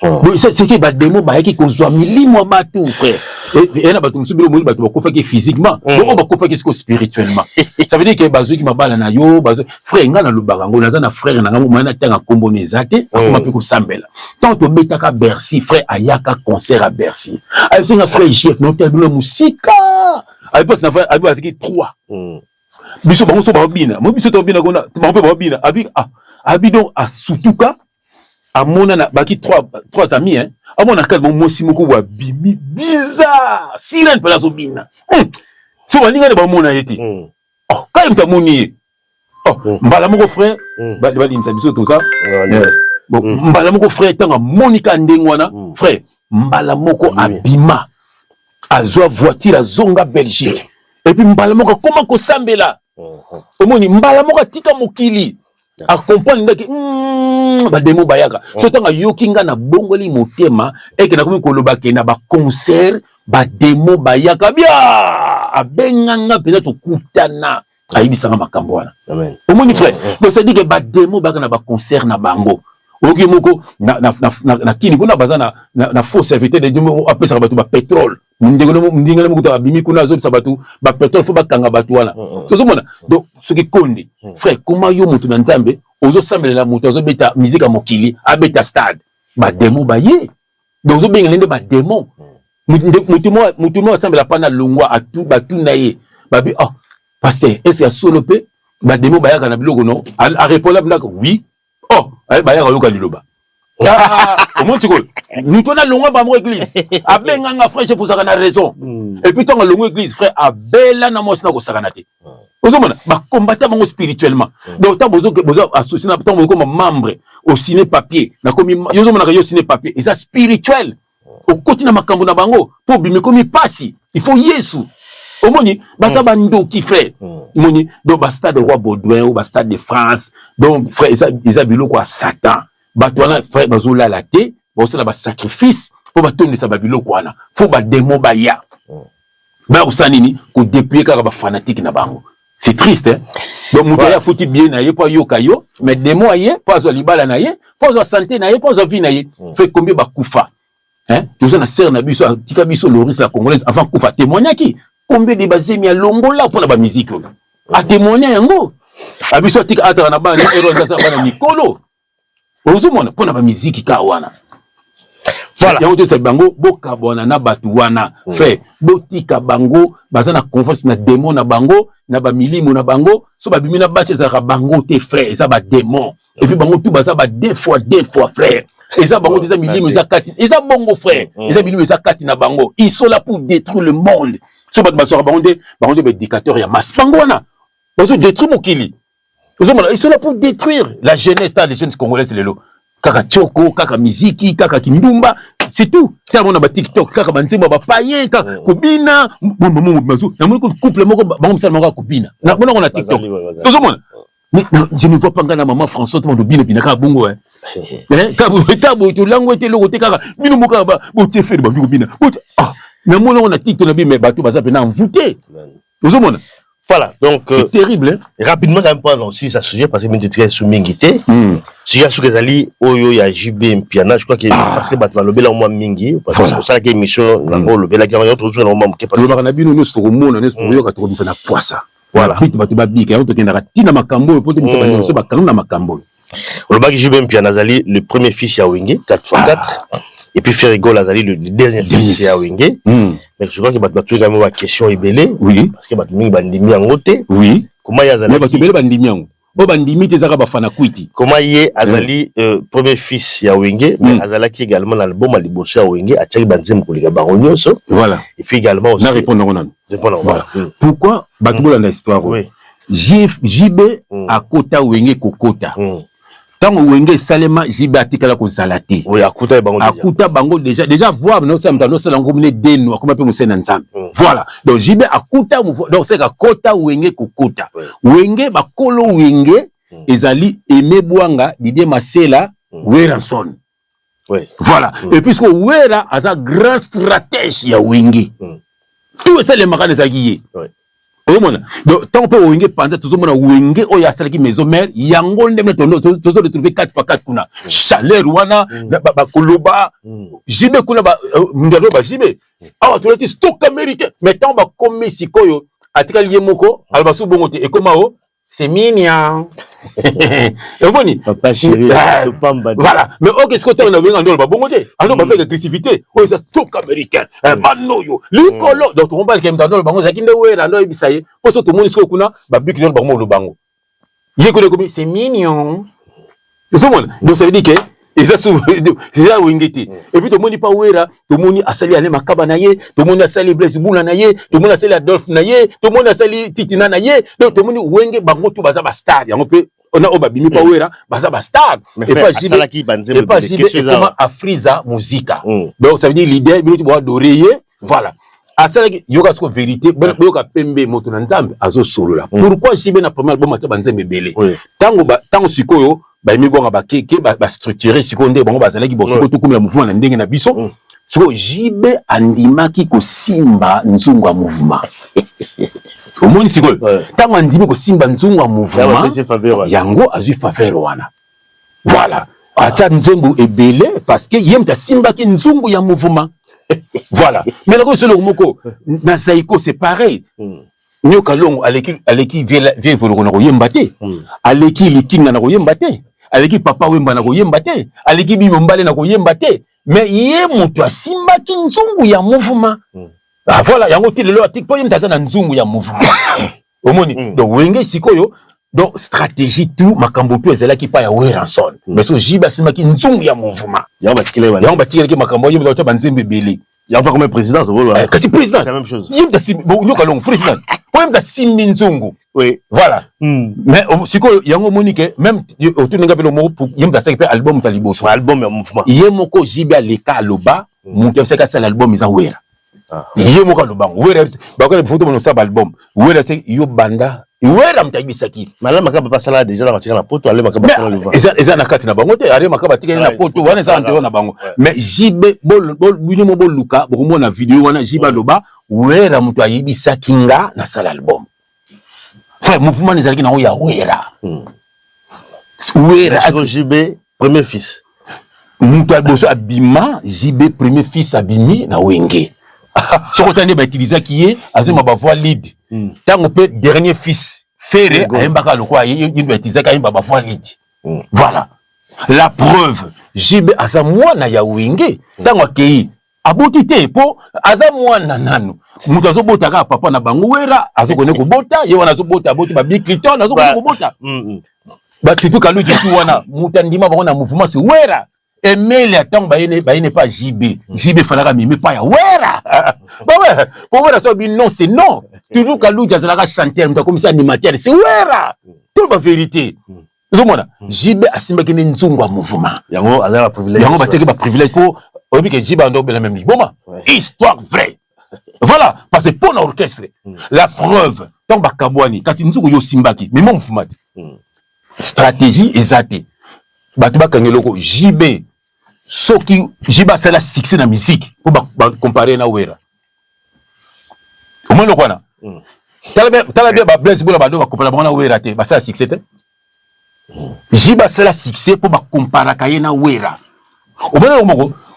Donc c'est que ba démon ba ki kozwa milimo batou frère. Et na ba tout musubilo mo ba kufaki physiquement. Donc on ba kufaki spirituellement. ça veut dire que bazo qui mabala na yo bazo frère nga na lubarango naza na frère na ngamu na tanga kombo nezate akoma pe ko sambela tant to betaka Bercy frère ayaka concert à Bercy ay singa frère chef no te bilo musika ay passe na frère abi asiki 3 biso bango so ba bina mo biso to bina kona mo pe ba bina abi donc a sutuka amona na baki 3 amis hein amona kalmo mosi moko wa bimi bizarre siren pela zo bina so balinga ba mona yeti oh quand même moni mbala moko frère ba limsa biso tout ça bon mbala moko frère tanga monika ndengwana frère mbala moko abima azwa voiture azonga Belgique et puis mbala moko comment ko sambela omoni mbala moko tika mokili accompagne ndaki ba demo bayaka so tanga yokinga na bongoli motema eke na komi koloba ke na ba concert ba demo bayaka bia abenganga pena to kutana ayibisanga makambo wana amen omoni frère donc ça dit que ba demo baka na ba concert na bango oki moko na kini kuna bazana na faux serviteur de demo apesa batu ba pétrole ndingana moko ta bimi kuna zo bisa batu ba pétrole fo bakanga batu wana so mona donc ce qui konde frère comment yo mutu na nzambe ozo sambelela mutu ozo beta musique a mokili abeta stade ba demo baye donc zo bengele ba demo mutu mo sambela pana longwa atu batu na ye babi pasteur est-ce ya solo pe ba demo bayaka na biloko non a répondre ndaka oui bayaka yoka liloba au moins tu connais nous tona longwa ba mo église abenganga frère pour ça na raison et puis tonga longwa église frère abela na mosina ko sakana te ozomona ba combattre bango spirituellement donc tant bozo associé na tant bozo comme membre au ciné papier na komi yozomona ka yo ciné papier et ça spirituel au continent makambo na bango pour bimi komi pasi il faut Yesu omoni basa bandoki frère moni donc ba stade de Roi Baudouin ou ba stade de France donc frère isa biloko a Satan batwana frère bazola la té bosala ba sacrifice pour batonisa ba biloko wana faut ba démon ba ya ba usanini ko dépouiller kaka ba fanatique na bango c'est triste hein donc mutaya fouti bien na ye po yoka yo mais démon aye pas zo libala na ye pas zo santé na ye pas zo vie na ye fait combien ba kufa hein tous na sœur na biso tika biso Loris la congolaise avant kufa témoigner qui combien de bazemi ya longola pour la musique a témoigner yango abiso tika atara na bana ero ndasa bana mikolo ozomona pour la musique ka wana voilà yango te bango boka bona na batu wana fait botika bango bazana confiance na démon na bango na ba milimo na bango so ba bimina base za bango te frère ça ba démon et puis bango tout baza ba deux fois frère et ça bango des milimo za kati et ça bongo frère et ça milimo za kati na bango ils sont là pour détruire le monde so ba basora bango be dictateur ya masse bango wana bazo détruire mokili ils sont là pour détruire la jeunesse les jeunes congolaises lelo kaka choko kaka miziki kaka kindumba c'est tout ça on a ba TikTok kaka banzemba ba payen kaka kobina mamu mazu na moni couple moko bango msala moko kobina na mona on a TikTok tozomona mais je ne vois pas ngana maman François to bino bina ka bongo hein kabu to lango te loko te kaka bino moko ba bo te faire ba bina na mona on a TikTok na bi mais bato baza pena envoûté tozomona. Voilà, donc c'est terrible hein. Rapidement quand même pas aussi ça sujet parce que ministre Soumingité sujet sur les ali oyo ya JB Mpiana je crois que parce que batma lobela au moins mingi parce que ça que émission na lobela qui a autre chose na moment parce que lobaka bino no sto komona ne sto yoka to komisa na poisa voilà bit batu babika yo to kendaka tina makambo po te misa banyo so bakanu na makambo lobaki JB Mpiana zali le premier fils ya Wenge 4x4 et puis Ferrigo Lazali le dernier fils ya Wenge mais je crois que battu quand même la question ebelé oui parce que battu mingi bandimi yango te oui comment ya Azali battu ebelé bandimi yango bo bandimi te zaka bafana kwiti comment ye Azali premier fils ya Wenge mais Azalaki également dans l'album à liboso ya Wenge ataki banzem kolika bango nyonso voilà et puis également aussi na répondre on voilà pourquoi battu bola na histoire oui JB à kota Wenge kokota tango Wenge salema JB atikala ko zalati oui akuta bango déjà voir non ça no ça lango mine deno akoma pe musena nzambe voilà donc JB akuta donc c'est ka kota Wenge kokota Wenge bakolo Wenge ezali Aimé Bwanga Didier Masela Weranson oui voilà et puisque Wera a un grand stratège ya Wenge tout ça les makane zakiye omona donc tant que Wenge panza tozomona Wenge oya salaki maison mère yango ndemna tozo retrouver 4x4 kuna chaleur wana ba koloba JB kuna ba ndalo ba JB awa tolati stock américain mais tant ba comme sikoyo atika lié moko alba sou bongo te et comment c'est mignon. Et bon, papa chéri, voilà. Mais ok, ce que tu as dans le bongo te, alors on va faire l'électricité. Oh, c'est stock américain. Manoyo, l'icolo. Donc on parle quand même dans le bongo, ça qui ne ouais là, non, ibisaye. Pour ça tout le monde est kuna, bah big dans le bongo le bongo. C'est mignon. Donc ça veut dire que et ça c'est là où ingété. Et puis tout le monde n'est pas ouera, tout le monde a sali ale makaba naye, tout le monde a sali Blaise Boula naye, tout le monde a sali Adolphe naye, tout le monde a sali Titina naye. Donc tout le monde wenge bango tout baza ba star. On peut on a obabimi pas ouera, baza ba star. Et pas Jibe comment Afriza Musica. Donc ça veut dire l'idée bien tu dois d'oreiller, voilà. Asalaki yoka sko vérité, yoka pembe moto na nzambe azo solo là. Pourquoi Jibe na premier album ata banzembe belé. Tango sikoyo ba mi bonga ba keke ba structurer sikonde bongo bazalaki bosoko to kumela mouvement na ndenge na biso siko Jibe andimaki ko simba nzungu ya mouvement omoni siko tango andimi ko simba nzungu ya mouvement yango azui faveur wana voilà acha nzembo ebele parce que yem ta simba ki nzungu ya mouvement voilà mais là solo moko na Zaiko c'est pareil. Nyoka longo aleki vie voloko na koyemba te aleki likinga na koyemba te aleki papa wemba na koyemba te aleki bimombale na koyemba te mais ye moto asimba ki nzungu ya mouvement ah voilà yango ti lelo atik po yemta na nzungu ya mouvement omoni donc wenge sikoyo donc stratégie tout makambo to ezalaki pa ya Weranson mais so Jibe asimba ki nzungu ya mouvement yango batikele ki makambo yemba to banzembe belé. Il y a pas comme un président, c'est président. C'est la même chose. Il y a président. Même da Simi Nzungu. Oui. Voilà. Mais si quoi, il y a un monique même autour d'un gabelot mot pour y a un album taliboso. Album et mouvement. Il y a moko Jibe aleka loba, mon qui a fait l'album is aware. Il y a moko loba. Wera, bah quand photo mon sab album. Wera c'est yo banda. Wera mtabisaki. Malama makaba pas ça déjà la matière na poto, aller makaba ça le vent. Eza na kati na bango te, aller makaba tika na poto, wana za ndeo na bango. Mais Jibe bol binimo bol luka, bomo na vidéo wana Jibe loba, Wera mutu ayibisaki nga na sala album. Frère, mouvement les alki na ya Wera. Wera Jibe premier fils. Mutu aboso abima, Jibe premier fils abimi na wenge. Ce qu'on a utilisé qui est azuma ba voix lead. Tant on peut dernier fils Ferré ayembaka lokwa il doit utiliser ka ba voix lead. Voilà. La preuve Jibe azamwa na ya wenge tant akei aboti te po azamwa na nanu. Mutu azobota ka papa na bango Wera azokone ko bota ye wana azobota aboti ba big cliton azokone ko bota. Ba kitu kalu kitu wana mutu ndima bango na mouvement c'est Wera. Et mais les temps n'est pas Jibe. Jibe fallait mais pas ya Wera. Bah ouais, pour Wera ça non c'est non. Toujours quand l'autre a chanté comme ça animateur c'est Wera. Tout la vérité. Zomona, Jibe asimba ki nzungu mouvement. Yango azala privilège. Yango bateki ba privilège pour obi que Jibe ando la même ligne. Bon histoire vraie. Voilà, parce que pour l'orchestre, la preuve tant ba kabwani kasi nzungu yo simbaki mais mon mouvement. Stratégie exacte. Batuba kangeloko Jibe soki Jibe c'est la succès na musique pour comparer na Wera. Comment le kwana? Tala bien ba Blaise Boula ba do ba comparer na Wera te ba ça succès te. Jibe c'est la succès pour ba comparer kaye na Wera.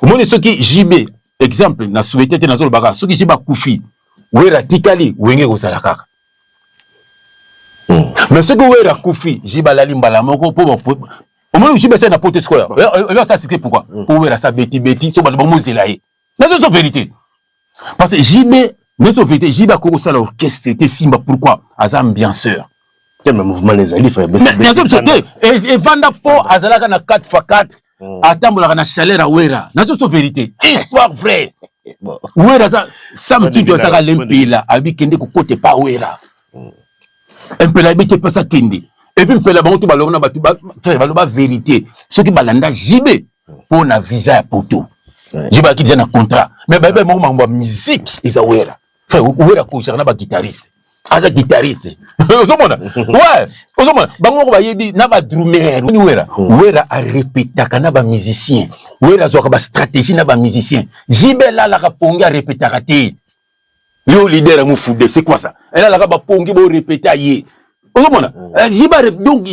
Omoni soki Jibe exemple na souhaité te na zolo baka soki Jibe kufi Wera tikali wenge ko sala kaka. Mais ce que Wera kufi Jibe la limbala moko pour au moment où Jibe c'est na pote square. Là ça c'était pourquoi? Pour Wera ça beti so ba mo zelaye. Na c'est vérité. Parce que Jibe ne so vérité Jibe ko ça l'orchestre était simba pourquoi? Az ambianceur. Quel mouvement les alliés frère. Mais c'était et vanda fort azalaka na 4x4 atambola na chaleur à Wera. Na c'est vérité. Histoire vraie. Wera ça me dit que ça l'empila abi kende ko côté pas Wera. Empela abi te pas ça kende. Et puis mpela bango to balona batu ba vérité ceux qui balanda Jibe pour na visa ya poto Jibe qui déjà na contrat mais ba mo musique isa Wera frère Wera ko cherna ba guitariste aza guitariste ozomona ouais ozomona bango ba yebi na ba drummer ni Wera a répéter kana ba musicien Wera zo ka ba stratégie na ba musicien Jibe la ka ponga répéter raté yo leader mu foudé c'est quoi ça elle la ka ba pongi bo répéter aye. Jibe donc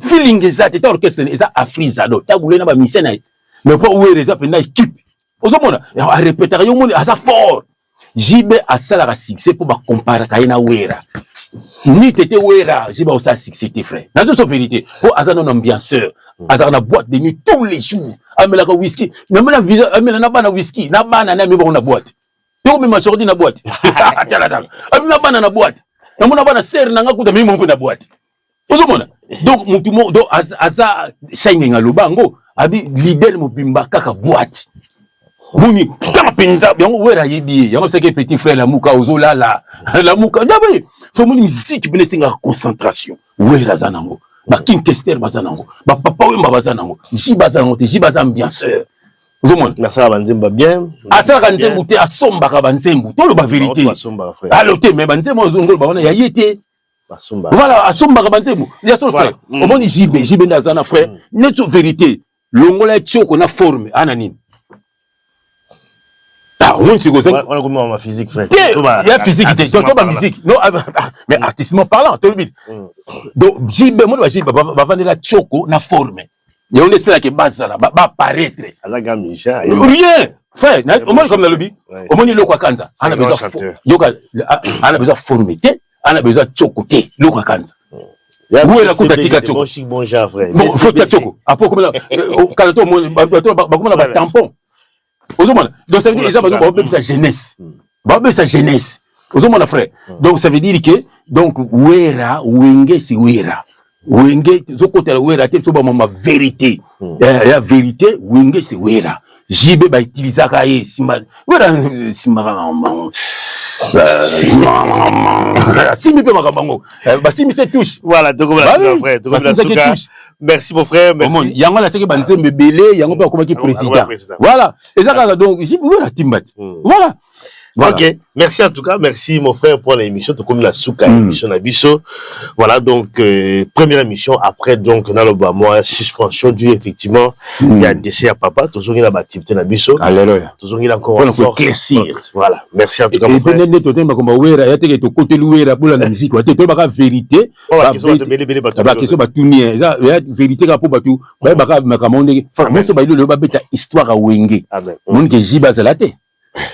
feeling exact orchestre eza Afriza do tabule na ba misena mais pas Wera eza pena équipe ozomona a répéter yo moni asa fort JB a ça la succès pour ba comparer kaina wera. Ni tete wera, JB a ça succès tes frères. Dans cette vérité, pour azana ambianceur, azana boîte de nuit tous les jours. Amela ka whisky, namela amela na bana whisky, na bana na mebo na boîte. To me machordi na boîte. Tala tala. Amela bana na boîte. Na mona bana ser na ngakuta mimi mongo na boîte. Ozomona. Donc mutu mo do aza shining alobango, abi leader mo bimba kaka boîte. Muni kama penza yango wera yebi yango seke petit frère la muka ozola la muka dabe faut muni musique bine singa concentration wera zanango ba king tester bazanango ba papa wemba bazanango jibazango te jibaza ambianceur ozomona merci banzemba bien asa ka nzembu te asomba ka banzembu to lo ba vérité alors te mais banzembu ozongolo ba ona ya yete voilà asomba ka banzembu ya so frère omoni jibe ndazana frère net vérité longola tchoko na forme ananini. On a comment ma physique, frère. Il y a physique, il y a musique. Non, mais artistiquement parlant, tout le monde. Donc, JB, moi, JB, va vendre la choco, na forme. Il y a une scène qui est base là, va apparaître. Rien, frère. Au moins, comme dans le but, au moins, il y a le Kanza. On a besoin de formité, on a besoin de choco, le Kanza. Où est la coupe de choco? Bon, frère. Bon, faut que choco. Après, comme là, au tampon. Donc ça veut dire que sa jeunesse. Sa jeunesse. Frère. Donc ça veut dire que donc wera wenge si wera. Wenge zo côté la wera te so ba ma vérité. La vérité wenge si wera. JB ba utiliser ka ye simba. Wera simba. Simi pe makabango. Ba simi se touche. Voilà, donc frère, merci mon frère, merci. Yango la seki banzembe belé, yango pe akoma ki président. Voilà. Et ça donc JB la timbati. Voilà. Voilà. Ok, merci en tout cas, merci mon frère pour l'émission, tout comme la souka émission Nabiso. Voilà donc première émission après donc dans le bas mois suspension due effectivement il y a décès à papa, toujours il y a l'activité Nabiso. Alléluia. Toujours il a encore voilà, merci en tout cas mon frère. Et peut-être que comme wera, il y a te côté louera pour la musique, tu te baka vérité. La question ba tourner, il y a vérité ka pour batu, ba baka makamonde. Moi so ba ile le ba beta histoire a wenge. Mon que jiba zalate.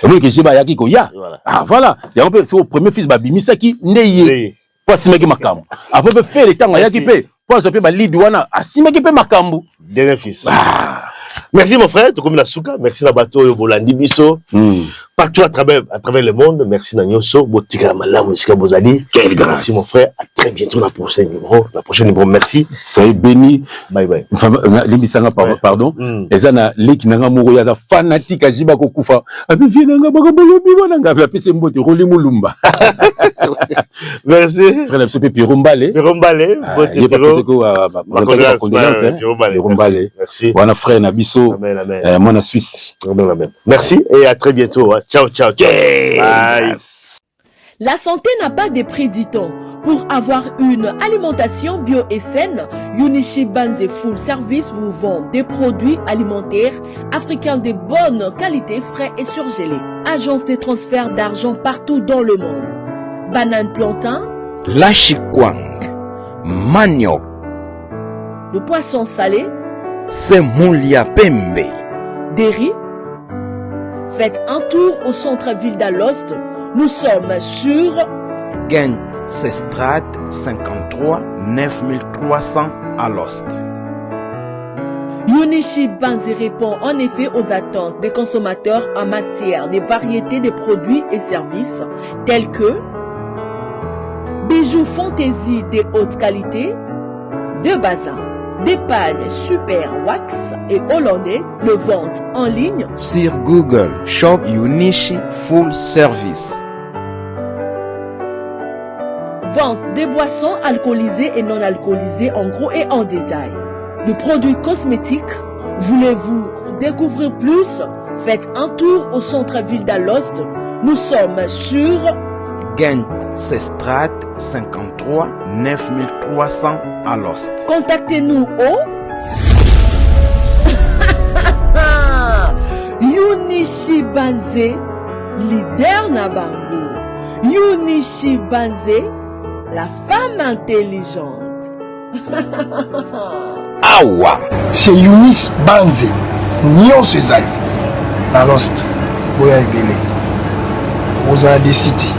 Donc que jiba yaki ko ya. Ah voilà, il y a un peu au premier fils babimisaki ndeye. Pour simeki makambo. Après faire le temps yaki pe, pour so pe ba lead wana, asimeki pe makambo. Dernier fils. Merci mon frère, tout comme la souka, merci na bateau yo bolandi biso. Partout à travers le monde, merci na nyoso, botika malamu musika bozali. Quelle grâce. Merci mon frère, à très bientôt la prochaine numéro, merci. Soyez bénis. Bye bye. Limbisanga pardon. Ezana leki nanga moko ya za fanatique ajiba ko kufa. Abi vienanga baka bolobi wana nga pese mbote roli mulumba. Merci. Frère Msepe Pirombale. Pirombale, bote Pirombale. Merci. Wana frère na biso. Moi na Suisse. Merci et à très bientôt. Ciao, ciao, ciao. Bye. La santé n'a pas de prix, dit-on. Pour avoir une alimentation bio et saine, Unishi Banze Full Service vous vend des produits alimentaires africains de bonne qualité, frais et surgelés. Agence de transfert d'argent partout dans le monde. Banane plantain, Lachikwang, manioc, le poisson salé, Semoulia Pembe, des riz. Faites un tour au centre-ville d'Alost. Nous sommes sur Gent Cestrat 53 9300 Alost. Unishi Banze répond en effet aux attentes des consommateurs en matière de variétés de produits et services tels que bijoux fantaisie de haute qualité, de bazin, des pagnes super wax et hollandais, de vente en ligne sur Google Shop Unishi Full Service. Vente des boissons alcoolisées et non alcoolisées en gros et en détail. De produits cosmétiques, voulez-vous découvrir plus? Faites un tour au centre-ville d'Alost. Nous sommes sur Gent Cestrat 53 9300 Alost. Contactez-nous au Unishi Banze, leader Nabango. Unishi Banze, la femme intelligente. Awa. Chez Unishi Banze, nyonso ezali. Na Lost, boya ebele. aux a décidé